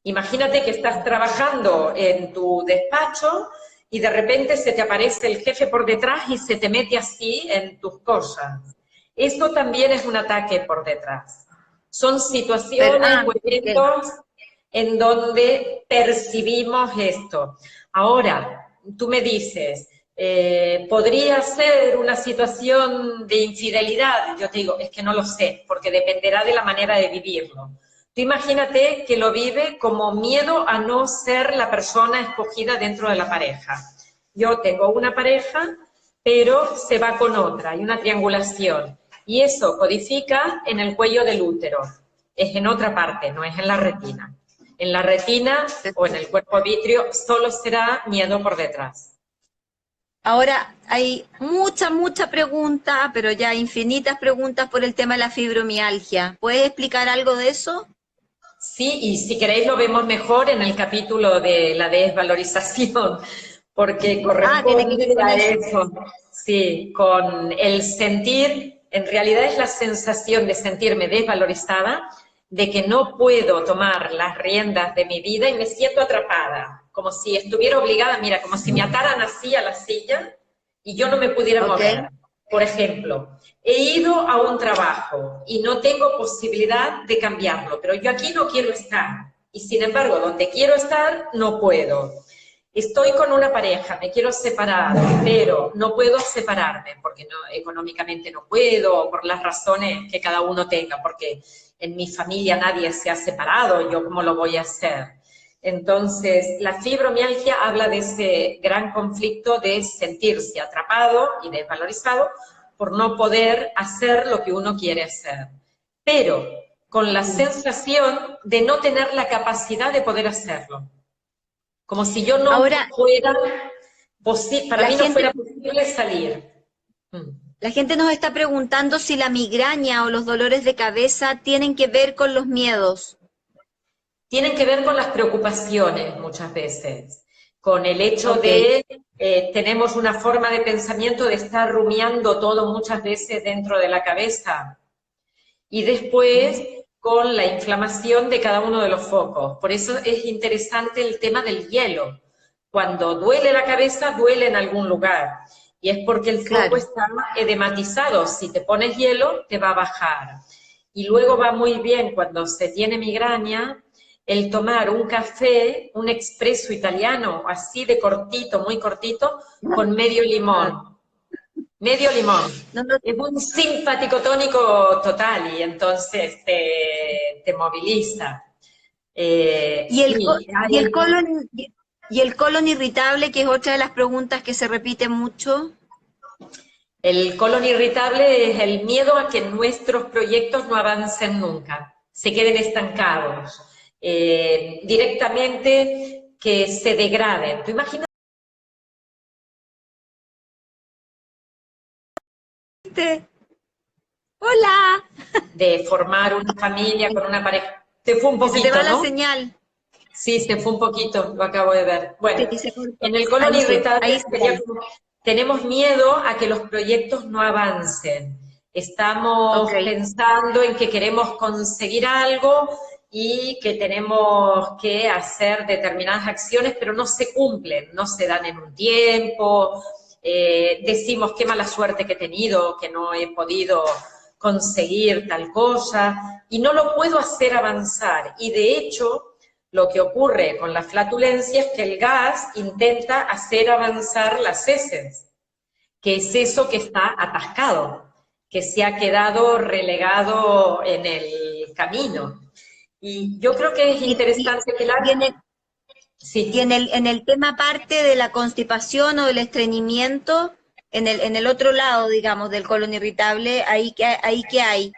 Imagínate que estás trabajando en tu despacho y de repente se te aparece el jefe por detrás y se te mete así en tus cosas. Esto también es un ataque por detrás. Son situaciones o Ok. eventos en donde percibimos esto. Ahora, tú me dices, ¿podría ser una situación de infidelidad? Yo te digo, es que no lo sé, porque dependerá de la manera de vivirlo. Tú imagínate que lo vive como miedo a no ser la persona escogida dentro de la pareja. Yo tengo una pareja, pero se va con otra, hay una triangulación. Y eso codifica en el cuello del útero. Es en otra parte, no es en la retina. En la retina o en el cuerpo vítreo solo será miedo por detrás. Ahora hay mucha pregunta, pero ya infinitas preguntas por el tema de la fibromialgia. ¿Puedes explicar algo de eso? Sí, y si queréis lo vemos mejor en el capítulo de la desvalorización, porque Tiene que ver corresponde con a eso. eso, sí, con el sentir, en realidad es la sensación de sentirme desvalorizada, de que no puedo tomar las riendas de mi vida y me siento atrapada, como si estuviera obligada, mira, como si me ataran así a la silla y yo no me pudiera Ok. mover. Por ejemplo, he ido a un trabajo y no tengo posibilidad de cambiarlo, pero yo aquí no quiero estar. Y sin embargo, donde quiero estar, no puedo. Estoy con una pareja, me quiero separar, pero no puedo separarme porque no, económicamente no puedo, o por las razones que cada uno tenga, porque en mi familia nadie se ha separado, yo cómo lo voy a hacer. Entonces, la fibromialgia habla de ese gran conflicto de sentirse atrapado y desvalorizado por no poder hacer lo que uno quiere hacer, pero con la sensación de no tener la capacidad de poder hacerlo. Como si yo no Ahora, fuera, para la mí no gente, fuera posible salir. Mm. la gente nos está preguntando si la migraña o los dolores de cabeza tienen que ver con los miedos. Tienen que ver con las preocupaciones muchas veces, con el hecho Ok. de tenemos una forma de pensamiento de estar rumiando todo muchas veces dentro de la cabeza y después con la inflamación de cada uno de los focos. Por eso es interesante el tema del hielo. Cuando duele la cabeza, duele en algún lugar. Y es porque el foco Claro. está edematizado. Si te pones hielo, te va a bajar. Y luego va muy bien cuando se tiene migraña el tomar un café, un expreso italiano, así de cortito, muy cortito, con medio Ah, limón. Medio limón. no, no. Es un simpático tónico total y entonces te moviliza. Y el, co- Sí, y el hay, colon, y el colon irritable, que es otra de las preguntas que se repite mucho. el colon irritable es el miedo a que nuestros proyectos no avancen nunca, se queden estancados, directamente que se degraden. ¿Tú imaginas ¿Viste? Hola. de formar una familia con una pareja? Se fue un Que se te va poquito, la ¿no? señal. Sí, se fue un poquito, lo acabo de ver. Sí, Bueno, se cortó. en el colon irritable Ahí sí, sería ahí. como, tenemos miedo a que los proyectos no avancen. Ok. Estamos pensando en que queremos conseguir algo y que tenemos que hacer determinadas acciones, pero no se cumplen, no se dan en un tiempo. Decimos qué mala suerte que he tenido, que no he podido conseguir tal cosa y no lo puedo hacer avanzar. Y de hecho, lo que ocurre con la flatulencia es que el gas intenta hacer avanzar las heces, que es eso que está atascado, que se ha quedado relegado en el camino. Y yo creo que es Y, y, interesante que la... y en el, y Sí, en el tema parte de la constipación o del estreñimiento, en el otro lado, digamos, del colon irritable, ahí que hay.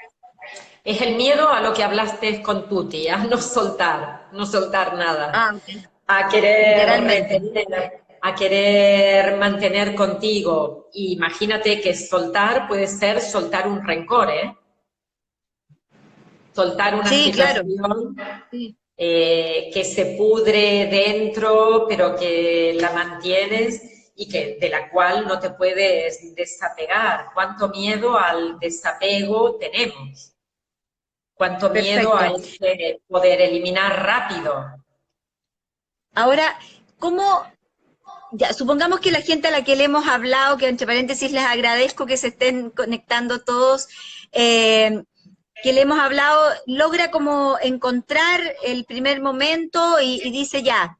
Es el miedo a lo que hablaste con Tuti, a no soltar, no soltar nada, Ah, ok. a querer Literalmente. retener, a querer mantener contigo. Imagínate que soltar puede ser soltar un rencor, ¿eh? Soltar una Sí, claro. situación Sí. que se pudre dentro, pero que la mantienes y que, de la cual no te puedes desapegar. ¿Cuánto miedo al desapego tenemos? ¿Cuánto miedo a Perfecto. ese poder eliminar rápido? Ahora, ¿cómo, ya, supongamos que la gente a la que le hemos hablado, que entre paréntesis les agradezco que se estén conectando todos, que le hemos hablado, logra como encontrar el primer momento y dice ya,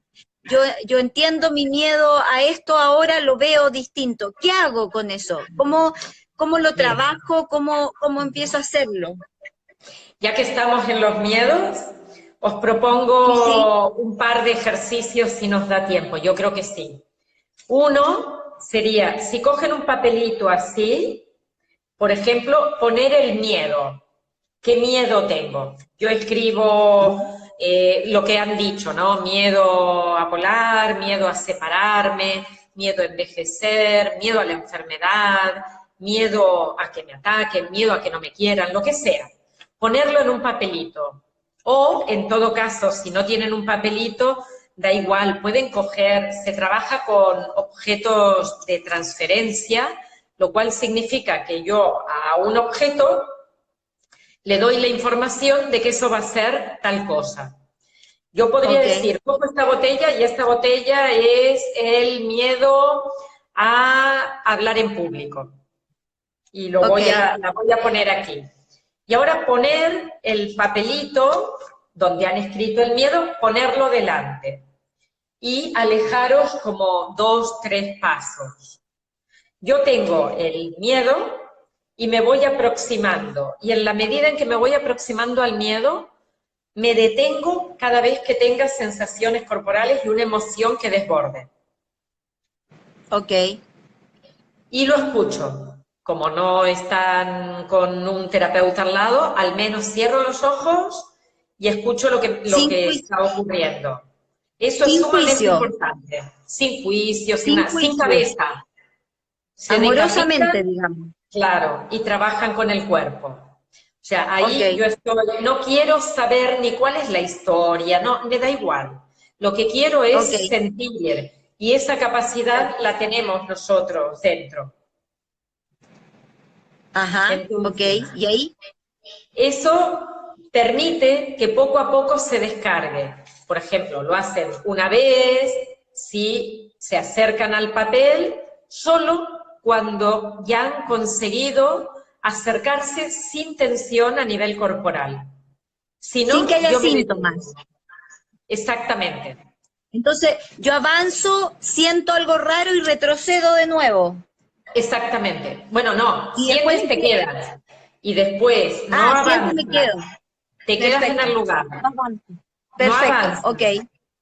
yo entiendo mi miedo a esto, ahora lo veo distinto. ¿Qué hago con eso? ¿Cómo lo Mira, trabajo? ¿Cómo empiezo a hacerlo? ya que estamos en los miedos, os Sí, sí, propongo un par de ejercicios si nos da tiempo. Yo creo que sí. Uno sería, si cogen un papelito así, por ejemplo, poner el miedo. ¿Qué miedo tengo? Yo escribo lo que han dicho, ¿no? Miedo a volar, miedo a separarme, miedo a envejecer, miedo a la enfermedad, miedo a que me ataquen, miedo a que no me quieran, lo que sea. Ponerlo en un papelito. O, en todo caso, si no tienen un papelito, da igual, pueden coger, se trabaja con objetos de transferencia, lo cual significa que yo a un objeto le doy la información de que eso va a ser tal cosa. Yo podría ok, decir, cojo esta botella y esta botella es el miedo a hablar en público. Y ok, la voy a poner aquí. Y ahora poner el papelito donde han escrito el miedo, ponerlo delante. Y alejaros como 2, 3 pasos. Yo tengo el miedo y me voy aproximando. Y en la medida en que me voy aproximando al miedo, me detengo cada vez que tenga sensaciones corporales y una emoción que desborde. ok. Y lo escucho. Como no están con un terapeuta al lado, al menos cierro los ojos y escucho lo Sin que juicio, está ocurriendo. Eso es sin sumamente juicio, importante. Sin juicio, sin sin juicio, cabeza. Se amorosamente, decapitan. digamos. Claro, y trabajan con el cuerpo. O sea, Ok, ahí yo estoy, no quiero saber ni cuál es la historia, no, me da igual. Lo que quiero ok, es sentir, y esa capacidad la tenemos nosotros dentro. ajá, ok. Entonces, ¿Y ahí? eso permite que poco a poco se descargue. Por ejemplo, lo hacen una vez, si se acercan al papel, solo cuando ya han conseguido acercarse sin tensión a nivel corporal. Si Sin que no, haya yo me detengo. síntomas. Exactamente, Entonces, yo avanzo, siento algo raro y retrocedo de nuevo. exactamente. Bueno, no, Y después, sientes, te quedas. Y después no siento y me avanzas, quedo. te quedas en Perfecto. el lugar. No avanzo. No Perfecto, avanza. ok.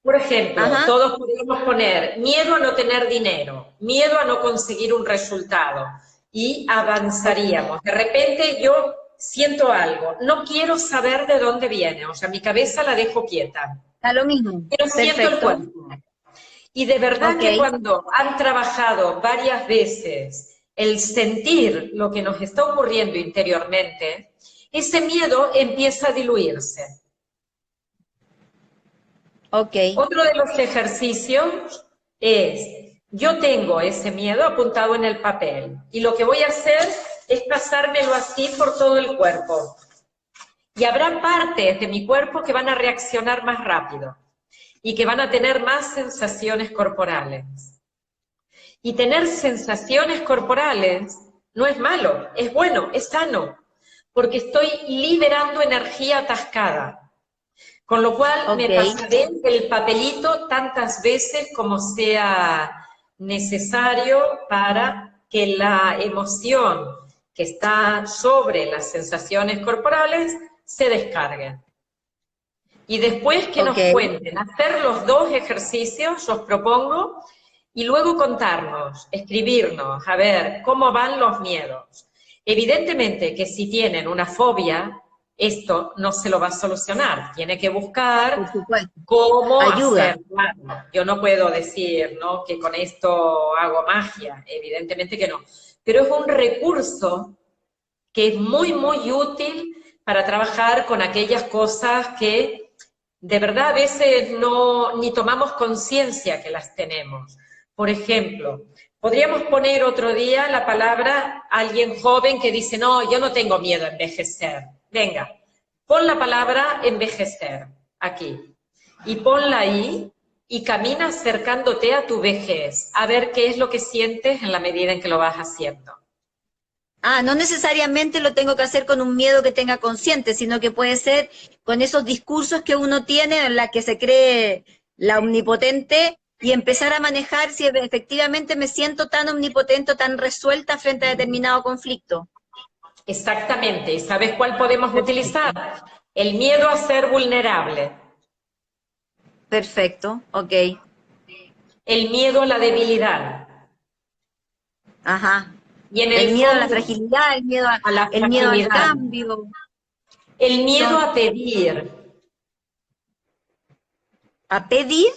Por ejemplo, Ajá, todos podemos poner miedo a no tener dinero, miedo a no conseguir un resultado y ok. avanzaríamos. De repente yo siento algo, no quiero saber de dónde viene, o sea, mi cabeza la dejo quieta, Está lo mismo. pero siento el Perfecto. cuerpo. Y de verdad Ok, que cuando han trabajado varias veces el sentir lo que nos está ocurriendo interiormente, ese miedo empieza a diluirse. ok, Otro de los ejercicios es, yo tengo ese miedo apuntado en el papel y lo que voy a hacer es pasármelo así por todo el cuerpo. Y habrá partes de mi cuerpo que van a reaccionar más rápido y que van a tener más sensaciones corporales. Y tener sensaciones corporales no es malo, es bueno, es sano, porque estoy liberando energía atascada. Con lo cual me ok, pasaré el papelito tantas veces como sea necesario para que la emoción que está sobre las sensaciones corporales se descargue. Y después que ok. nos cuenten, hacer los dos ejercicios, os propongo, y luego contarnos, escribirnos, a ver cómo van los miedos. Evidentemente que si tienen una fobia, esto no se lo va a solucionar. Tiene que buscar Por supuesto. cómo Ayuda. hacerlo. Yo no puedo decir, ¿no?, que con esto hago magia, evidentemente que no. Pero es un recurso que es muy, muy útil para trabajar con aquellas cosas que de verdad a veces no, ni tomamos conciencia que las tenemos. Por ejemplo, podríamos poner otro día la palabra a alguien joven que dice, no, yo no tengo miedo a envejecer. Venga, pon la palabra envejecer aquí y ponla ahí y camina acercándote a tu vejez, a ver qué es lo que sientes en la medida en que lo vas haciendo. Ah, no necesariamente lo tengo que hacer con un miedo que tenga consciente, sino que puede ser con esos discursos que uno tiene en la que se cree la omnipotente y empezar a manejar si efectivamente me siento tan omnipotente o tan resuelta frente a determinado conflicto. Exactamente. ¿Y sabes cuál podemos Perfecto. utilizar? El miedo a ser vulnerable, Perfecto, ok. el miedo a la debilidad Ajá. y en El el miedo a la fondo fragilidad, a la el miedo al fragilidad, cambio, el miedo son a pedir, a pedir.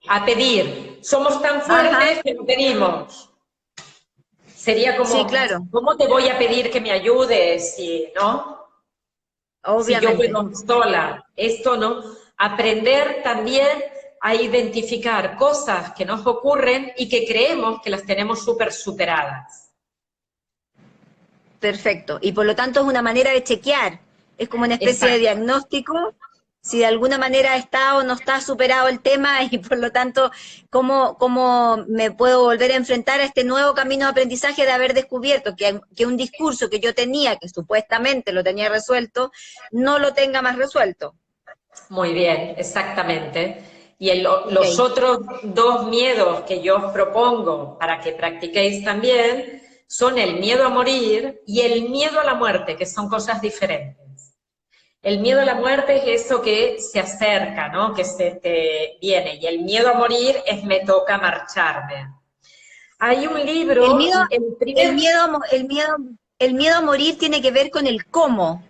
a pedir. Somos tan Ajá, fuertes que no pedimos. Sería sí, como, claro, ¿cómo te voy a pedir que me ayudes si, no? Si yo obviamente. puedo sola, esto no. Aprender también a identificar cosas que nos ocurren y que creemos que las tenemos súper superadas. Perfecto. Y por lo tanto es una manera de chequear. Es como una especie de Exacto. diagnóstico, si de alguna manera está o no está superado el tema y por lo tanto cómo me puedo volver a enfrentar a este nuevo camino de aprendizaje de haber descubierto que un discurso que yo tenía, que supuestamente lo tenía resuelto, no lo tenga más resuelto. Muy bien, exactamente. Y Ok. los otros dos miedos que yo os propongo para que practiquéis también son el miedo a morir y el miedo a la muerte, que son cosas diferentes. El miedo a la muerte es eso que se acerca, ¿no?, que se te viene. Y el miedo a morir es me toca marcharme. Hay un El libro, miedo, el el primer, miedo, el miedo a morir tiene que ver con el cómo,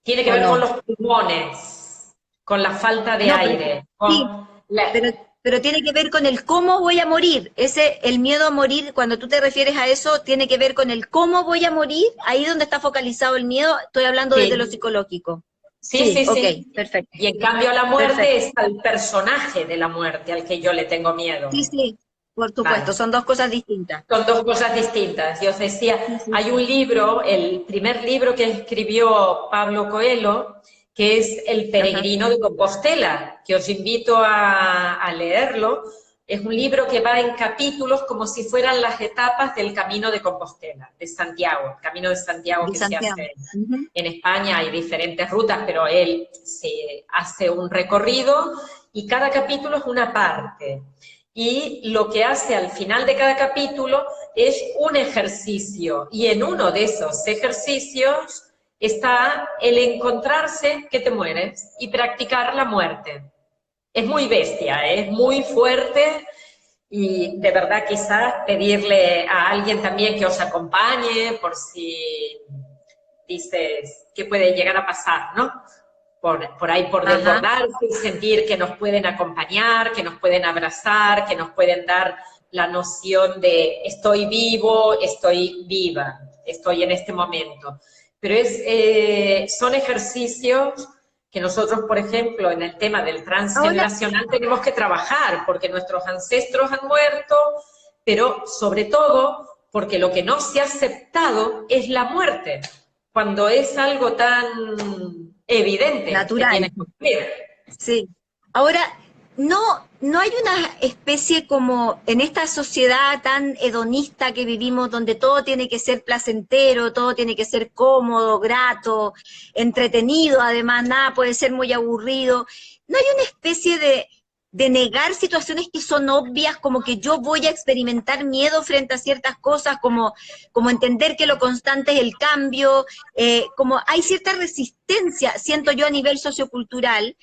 tiene que ¿o ver con no? los pulmones, con la falta de No, pero aire, sí, con la, pero, pero tiene que ver con el cómo voy a morir. El miedo a morir, cuando tú te refieres a eso, tiene que ver con el cómo voy a morir. Ahí donde está focalizado el miedo, estoy hablando desde lo sí, psicológico. sí, Sí, sí, ok, sí. perfecto, Y en cambio a la muerte perfecto. es al personaje de la muerte al que yo le tengo Sí, miedo. sí, por supuesto, Vale. son dos cosas distintas. Son dos cosas distintas. Yo os decía, Sí, sí, hay un libro, el primer libro que escribió Pablo Coelho, que es El ajá, peregrino de Compostela, que os invito a leerlo. Es un libro que va en capítulos como si fueran las etapas del Camino de Compostela, de Santiago, el Camino de Santiago de que se Santiago. hace Ujú. en España. Hay diferentes rutas, pero él se hace un recorrido y cada capítulo es una parte. Y lo que hace al final de cada capítulo es un ejercicio. Y en uno de esos ejercicios está el encontrarse que te mueres y practicar la muerte. Es muy bestia, es muy fuerte y de verdad quizás pedirle a alguien también que os acompañe por si dices qué puede llegar a pasar, ¿no? Por ahí por Ajá, desbordarse y sentir que nos pueden acompañar, que nos pueden abrazar, que nos pueden dar la noción de estoy vivo, estoy viva, estoy en este momento. Pero son ejercicios que nosotros, por ejemplo, en el tema del ahora, transgeneracional tenemos que trabajar porque nuestros ancestros han muerto, pero sobre todo porque lo que no se ha aceptado es la muerte, cuando es algo tan evidente que tiene natural. que ocurrir. Sí. Ahora, no hay una especie como en esta sociedad tan hedonista que vivimos, donde todo tiene que ser placentero, todo tiene que ser cómodo, grato, entretenido, además nada puede ser muy aburrido. ¿No hay una especie de negar situaciones que son obvias, como que yo voy a experimentar miedo frente a ciertas cosas, como entender que lo constante es el cambio, como hay cierta resistencia, siento yo a nivel sociocultural,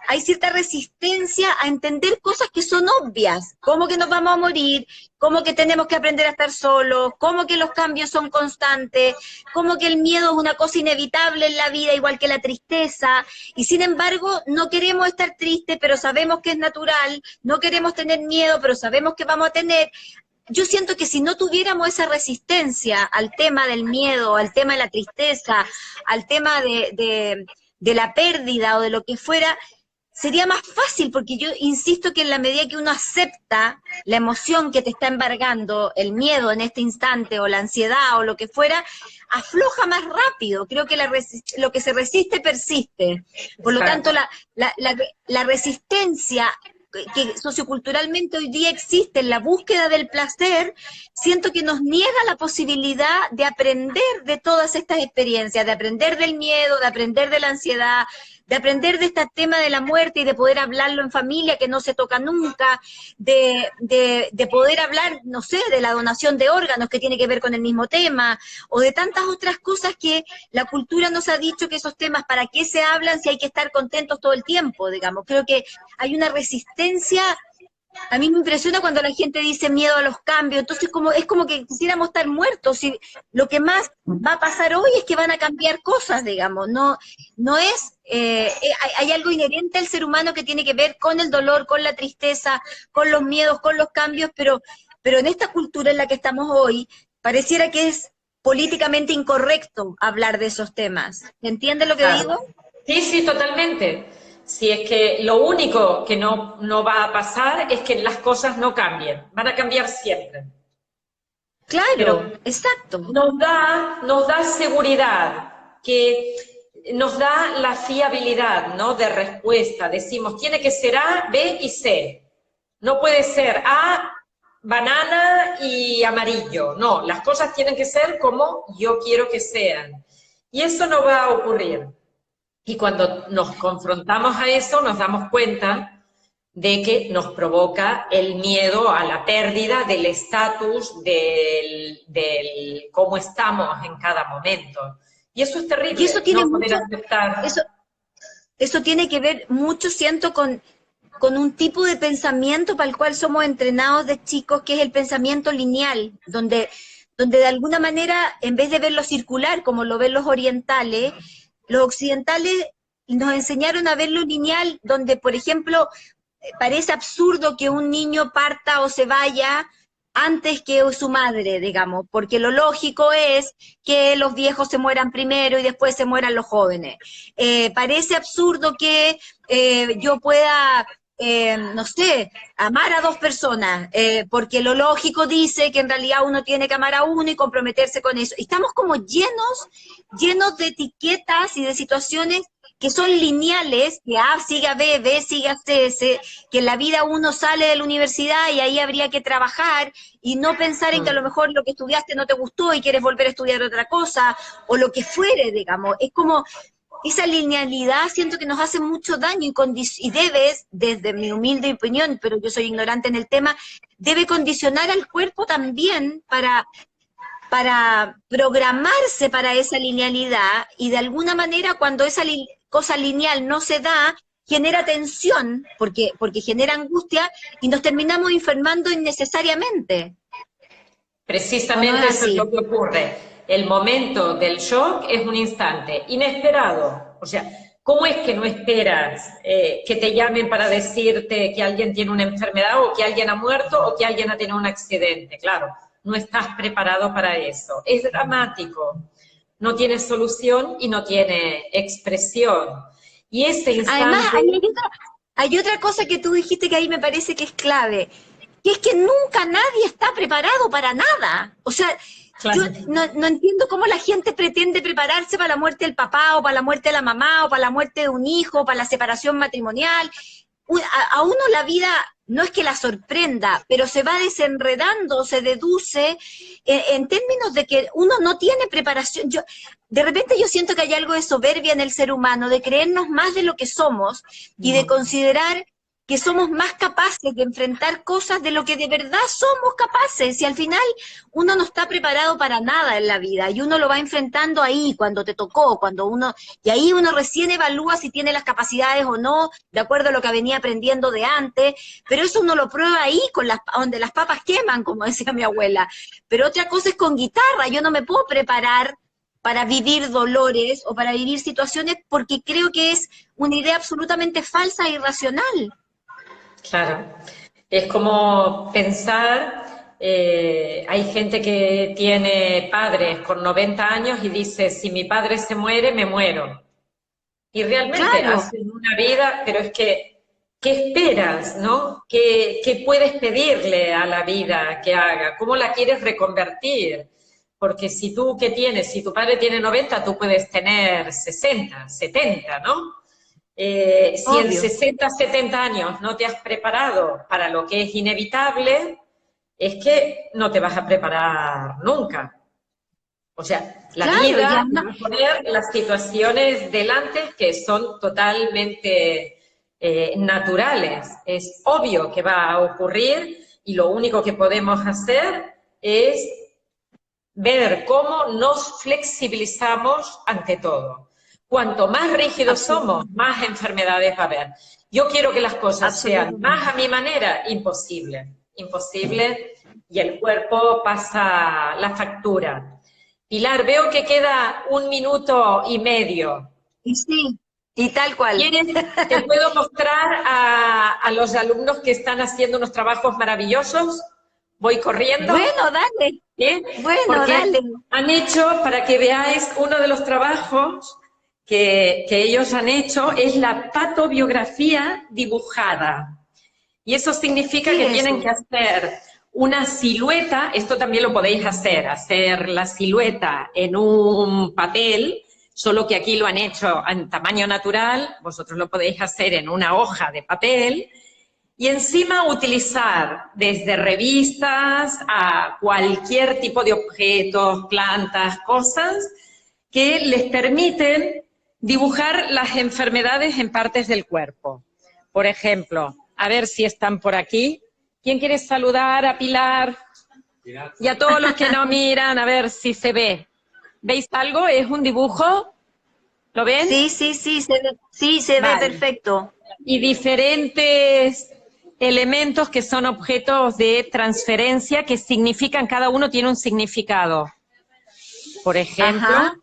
hay cierta resistencia a entender cosas que son obvias, como que nos vamos a morir, como que tenemos que aprender a estar solos, como que los cambios son constantes, como que el miedo es una cosa inevitable en la vida, igual que la tristeza, y sin embargo no queremos estar tristes, pero sabemos que es natural, no queremos tener miedo, pero sabemos que vamos a tener. Yo siento que si no tuviéramos esa resistencia al tema del miedo, al tema de la tristeza, al tema de la pérdida o de lo que fuera, sería más fácil, porque yo insisto que en la medida que uno acepta la emoción que te está embargando, el miedo en este instante, o la ansiedad, o lo que fuera, afloja más rápido. Creo que lo que se resiste, persiste. Por lo tanto, la resistencia que socioculturalmente hoy día existe en la búsqueda del placer, siento que nos niega la posibilidad de aprender de todas estas experiencias, de aprender del miedo, de aprender de la ansiedad, de aprender de este tema de la muerte y de poder hablarlo en familia, que no se toca nunca, de poder hablar, no sé, de la donación de órganos, que tiene que ver con el mismo tema, o de tantas otras cosas que la cultura nos ha dicho que esos temas, ¿para qué se hablan si hay que estar contentos todo el tiempo, digamos? Creo que hay una resistencia. A mí me impresiona cuando la gente dice miedo a los cambios, entonces es como que quisiéramos estar muertos, y lo que más va a pasar hoy es que van a cambiar cosas, digamos, no es, hay algo inherente al ser humano que tiene que ver con el dolor, con la tristeza, con los miedos, con los cambios, pero en esta cultura en la que estamos hoy, pareciera que es políticamente incorrecto hablar de esos temas. ¿Me entiendes lo que digo? Sí, sí, totalmente. Si es que lo único que no va a pasar es que las cosas no cambien, van a cambiar siempre. Claro, pero exacto. Nos da seguridad, que nos da la fiabilidad, ¿no? De respuesta. Decimos, tiene que ser A, B y C. No puede ser A, banana y amarillo. No, las cosas tienen que ser como yo quiero que sean. Y eso no va a ocurrir. Y cuando nos confrontamos a eso, nos damos cuenta de que nos provoca el miedo a la pérdida del estatus, del cómo estamos en cada momento. Y eso es terrible, y eso tiene no poder mucho, aceptar. Eso tiene que ver mucho, siento, con un tipo de pensamiento para el cual somos entrenados de chicos, que es el pensamiento lineal, donde de alguna manera, en vez de verlo circular, como lo ven los orientales, los occidentales nos enseñaron a verlo lineal, donde, por ejemplo, parece absurdo que un niño parta o se vaya antes que su madre, digamos, porque lo lógico es que los viejos se mueran primero y después se mueran los jóvenes. Parece absurdo que yo pueda, no sé, amar a dos personas, porque lo lógico dice que en realidad uno tiene que amar a uno y comprometerse con eso. Estamos como llenos de etiquetas y de situaciones que son lineales, que A sigue a B, B sigue a C, que en la vida uno sale de la universidad y ahí habría que trabajar, y no pensar en que a lo mejor lo que estudiaste no te gustó y quieres volver a estudiar otra cosa, o lo que fuere, digamos. Es como esa linealidad, siento que nos hace mucho daño, y debes, desde mi humilde opinión, pero yo soy ignorante en el tema, debe condicionar al cuerpo también para programarse para esa linealidad, y de alguna manera cuando esa cosa lineal no se da, genera tensión, porque genera angustia, y nos terminamos enfermando innecesariamente. Precisamente ¿No es eso es así? lo que ocurre. El momento del shock es un instante inesperado. O sea, ¿cómo es que no esperas que te llamen para decirte que alguien tiene una enfermedad, o que alguien ha muerto, o que alguien ha tenido un accidente? Claro, no estás preparado para eso. Es dramático. No tiene solución y no tiene expresión. Y ese Además, instante... hay otra cosa que tú dijiste que ahí me parece que es clave, que es que nunca nadie está preparado para nada. O sea, Claro. yo no entiendo cómo la gente pretende prepararse para la muerte del papá, o para la muerte de la mamá, o para la muerte de un hijo, o para la separación matrimonial. A uno la vida no es que la sorprenda, pero se va desenredando, se deduce en términos de que uno no tiene preparación. De repente yo siento que hay algo de soberbia en el ser humano, de creernos más de lo que somos, y de considerar que somos más capaces de enfrentar cosas de lo que de verdad somos capaces. Y al final uno no está preparado para nada en la vida y uno lo va enfrentando ahí, cuando te tocó, y ahí uno recién evalúa si tiene las capacidades o no, de acuerdo a lo que venía aprendiendo de antes, pero eso uno lo prueba ahí, donde las papas queman, como decía mi abuela. Pero otra cosa es con guitarra, yo no me puedo preparar para vivir dolores o para vivir situaciones porque creo que es una idea absolutamente falsa e irracional. Claro, es como pensar, hay gente que tiene padres con 90 años y dice, si mi padre se muere, me muero. Y realmente Claro, hacen una vida, pero es que, ¿qué esperas, no? ¿Qué puedes pedirle a la vida que haga? ¿Cómo la quieres reconvertir? Porque si tú, ¿qué tienes? Si tu padre tiene 90, tú puedes tener 60, 70, ¿no? Si en obvio. 60, 70 años no te has preparado para lo que es inevitable, es que no te vas a preparar nunca. O sea, la Claro, y vida te además, va a poner las situaciones delante que son totalmente naturales. Es obvio que va a ocurrir y lo único que podemos hacer es ver cómo nos flexibilizamos ante todo. Cuanto más rígidos somos, absolutamente, más enfermedades va a haber. Yo quiero que las cosas sean más absolutamente. a mi manera, imposible, imposible, y el cuerpo pasa la factura. Pilar, veo que queda 1 minuto y medio. Y sí, y tal cual. ¿Quieres? Te puedo mostrar a los alumnos que están haciendo unos trabajos maravillosos. Voy corriendo. Bueno, dale, ¿Sí? bueno, Porque dale. han hecho, para que veáis, uno de los trabajos que ellos han hecho es la patobiografía dibujada. Y eso significa que ¿Qué es tienen eso? que hacer una silueta, esto también lo podéis hacer la silueta en un papel, solo que aquí lo han hecho en tamaño natural, vosotros lo podéis hacer en una hoja de papel, y encima utilizar desde revistas a cualquier tipo de objetos, plantas, cosas que les permiten dibujar las enfermedades en partes del cuerpo. Por ejemplo, a ver si están por aquí. ¿Quién quiere saludar a Pilar? Y a todos los que no miran, a ver si se ve. ¿Veis algo? ¿Es un dibujo? ¿Lo ven? Sí, sí, se ve Vale. perfecto. Y diferentes elementos que son objetos de transferencia que significan, cada uno tiene un significado. Por ejemplo, Ajá.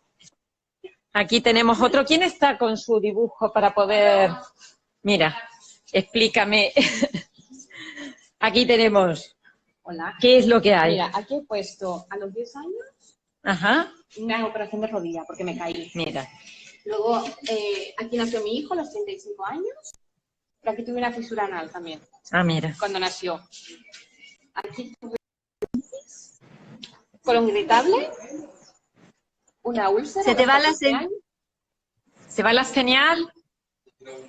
aquí tenemos otro. ¿Quién está con su dibujo para poder...? Mira, explícame. Aquí tenemos. Hola. ¿Qué es lo que hay? Mira, aquí he puesto a los 10 años Ajá, una operación de rodilla porque me caí. mira. Luego, aquí nació mi hijo a los 35 años, pero aquí tuve una fisura anal también, Ah, mira. cuando nació. Aquí tuve colon irritable, una úlcera. ¿Se te va la 14 señal? años. ¿Se va la señal?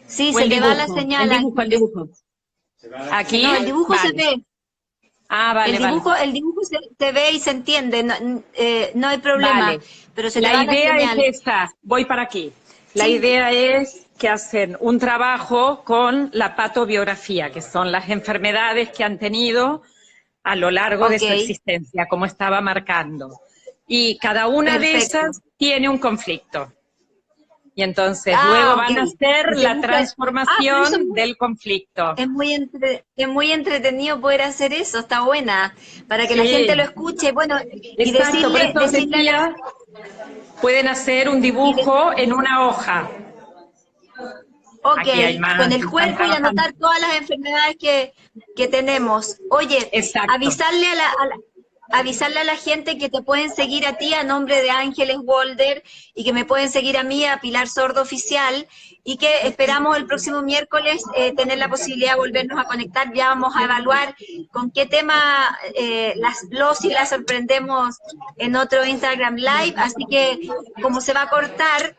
Sí, ¿O se el te dibujo? va la señal. El dibujo. Aquí. No, el dibujo Vale. se ve. Ah, vale, El dibujo se ve y se entiende, no hay problema, Vale. pero se te La va la idea señal. es esta. Voy para aquí. La Sí. idea es que hacen un trabajo con la patobiografía, que son las enfermedades que han tenido a lo largo de su Ok. existencia, como estaba marcando. Y cada una de Perfecto. esas tiene un conflicto. Y entonces Ah, luego ok. van a hacer Y se la busca- pero transformación eso del conflicto. es muy entretenido poder hacer eso, está buena, para que la Sí. gente lo escuche, bueno, y Exacto, por eso os decirle a la, decía, pueden hacer un dibujo en una hoja. Aquí hay ok, más, con el están cuerpo y trabajando. anotar todas las enfermedades que tenemos. Oye, Exacto. avisarle a la gente que te pueden seguir a ti a nombre de Ángeles Walder y que me pueden seguir a mí, a Pilar Sordo Oficial, y que esperamos el próximo miércoles tener la posibilidad de volvernos a conectar. Ya vamos a evaluar con qué tema los y las sorprendemos en otro Instagram Live, así que como se va a cortar,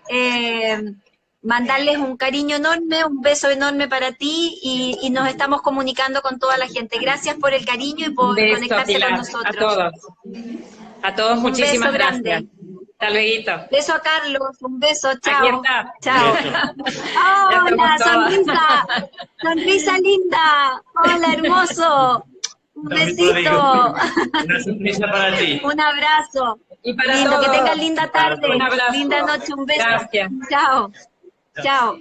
mandarles un cariño enorme, un beso enorme para ti y nos estamos comunicando con toda la gente. Gracias por el cariño y Un por beso, conectarse con Pilar, a nosotros. todos. A todos, Un muchísimas beso gracias. grande. Hasta luego. Beso a Carlos, un beso, Aquí chao. está. Chao. Ya Hola, estamos todas. sonrisa. Sonrisa linda. Hola, hermoso. Un También te lo digo. besito. Una sorpresa para ti. Un abrazo. Y para Lindo, que todos. tengan linda tarde. Un abrazo. Linda noche, un beso. Gracias. Chao. Chao.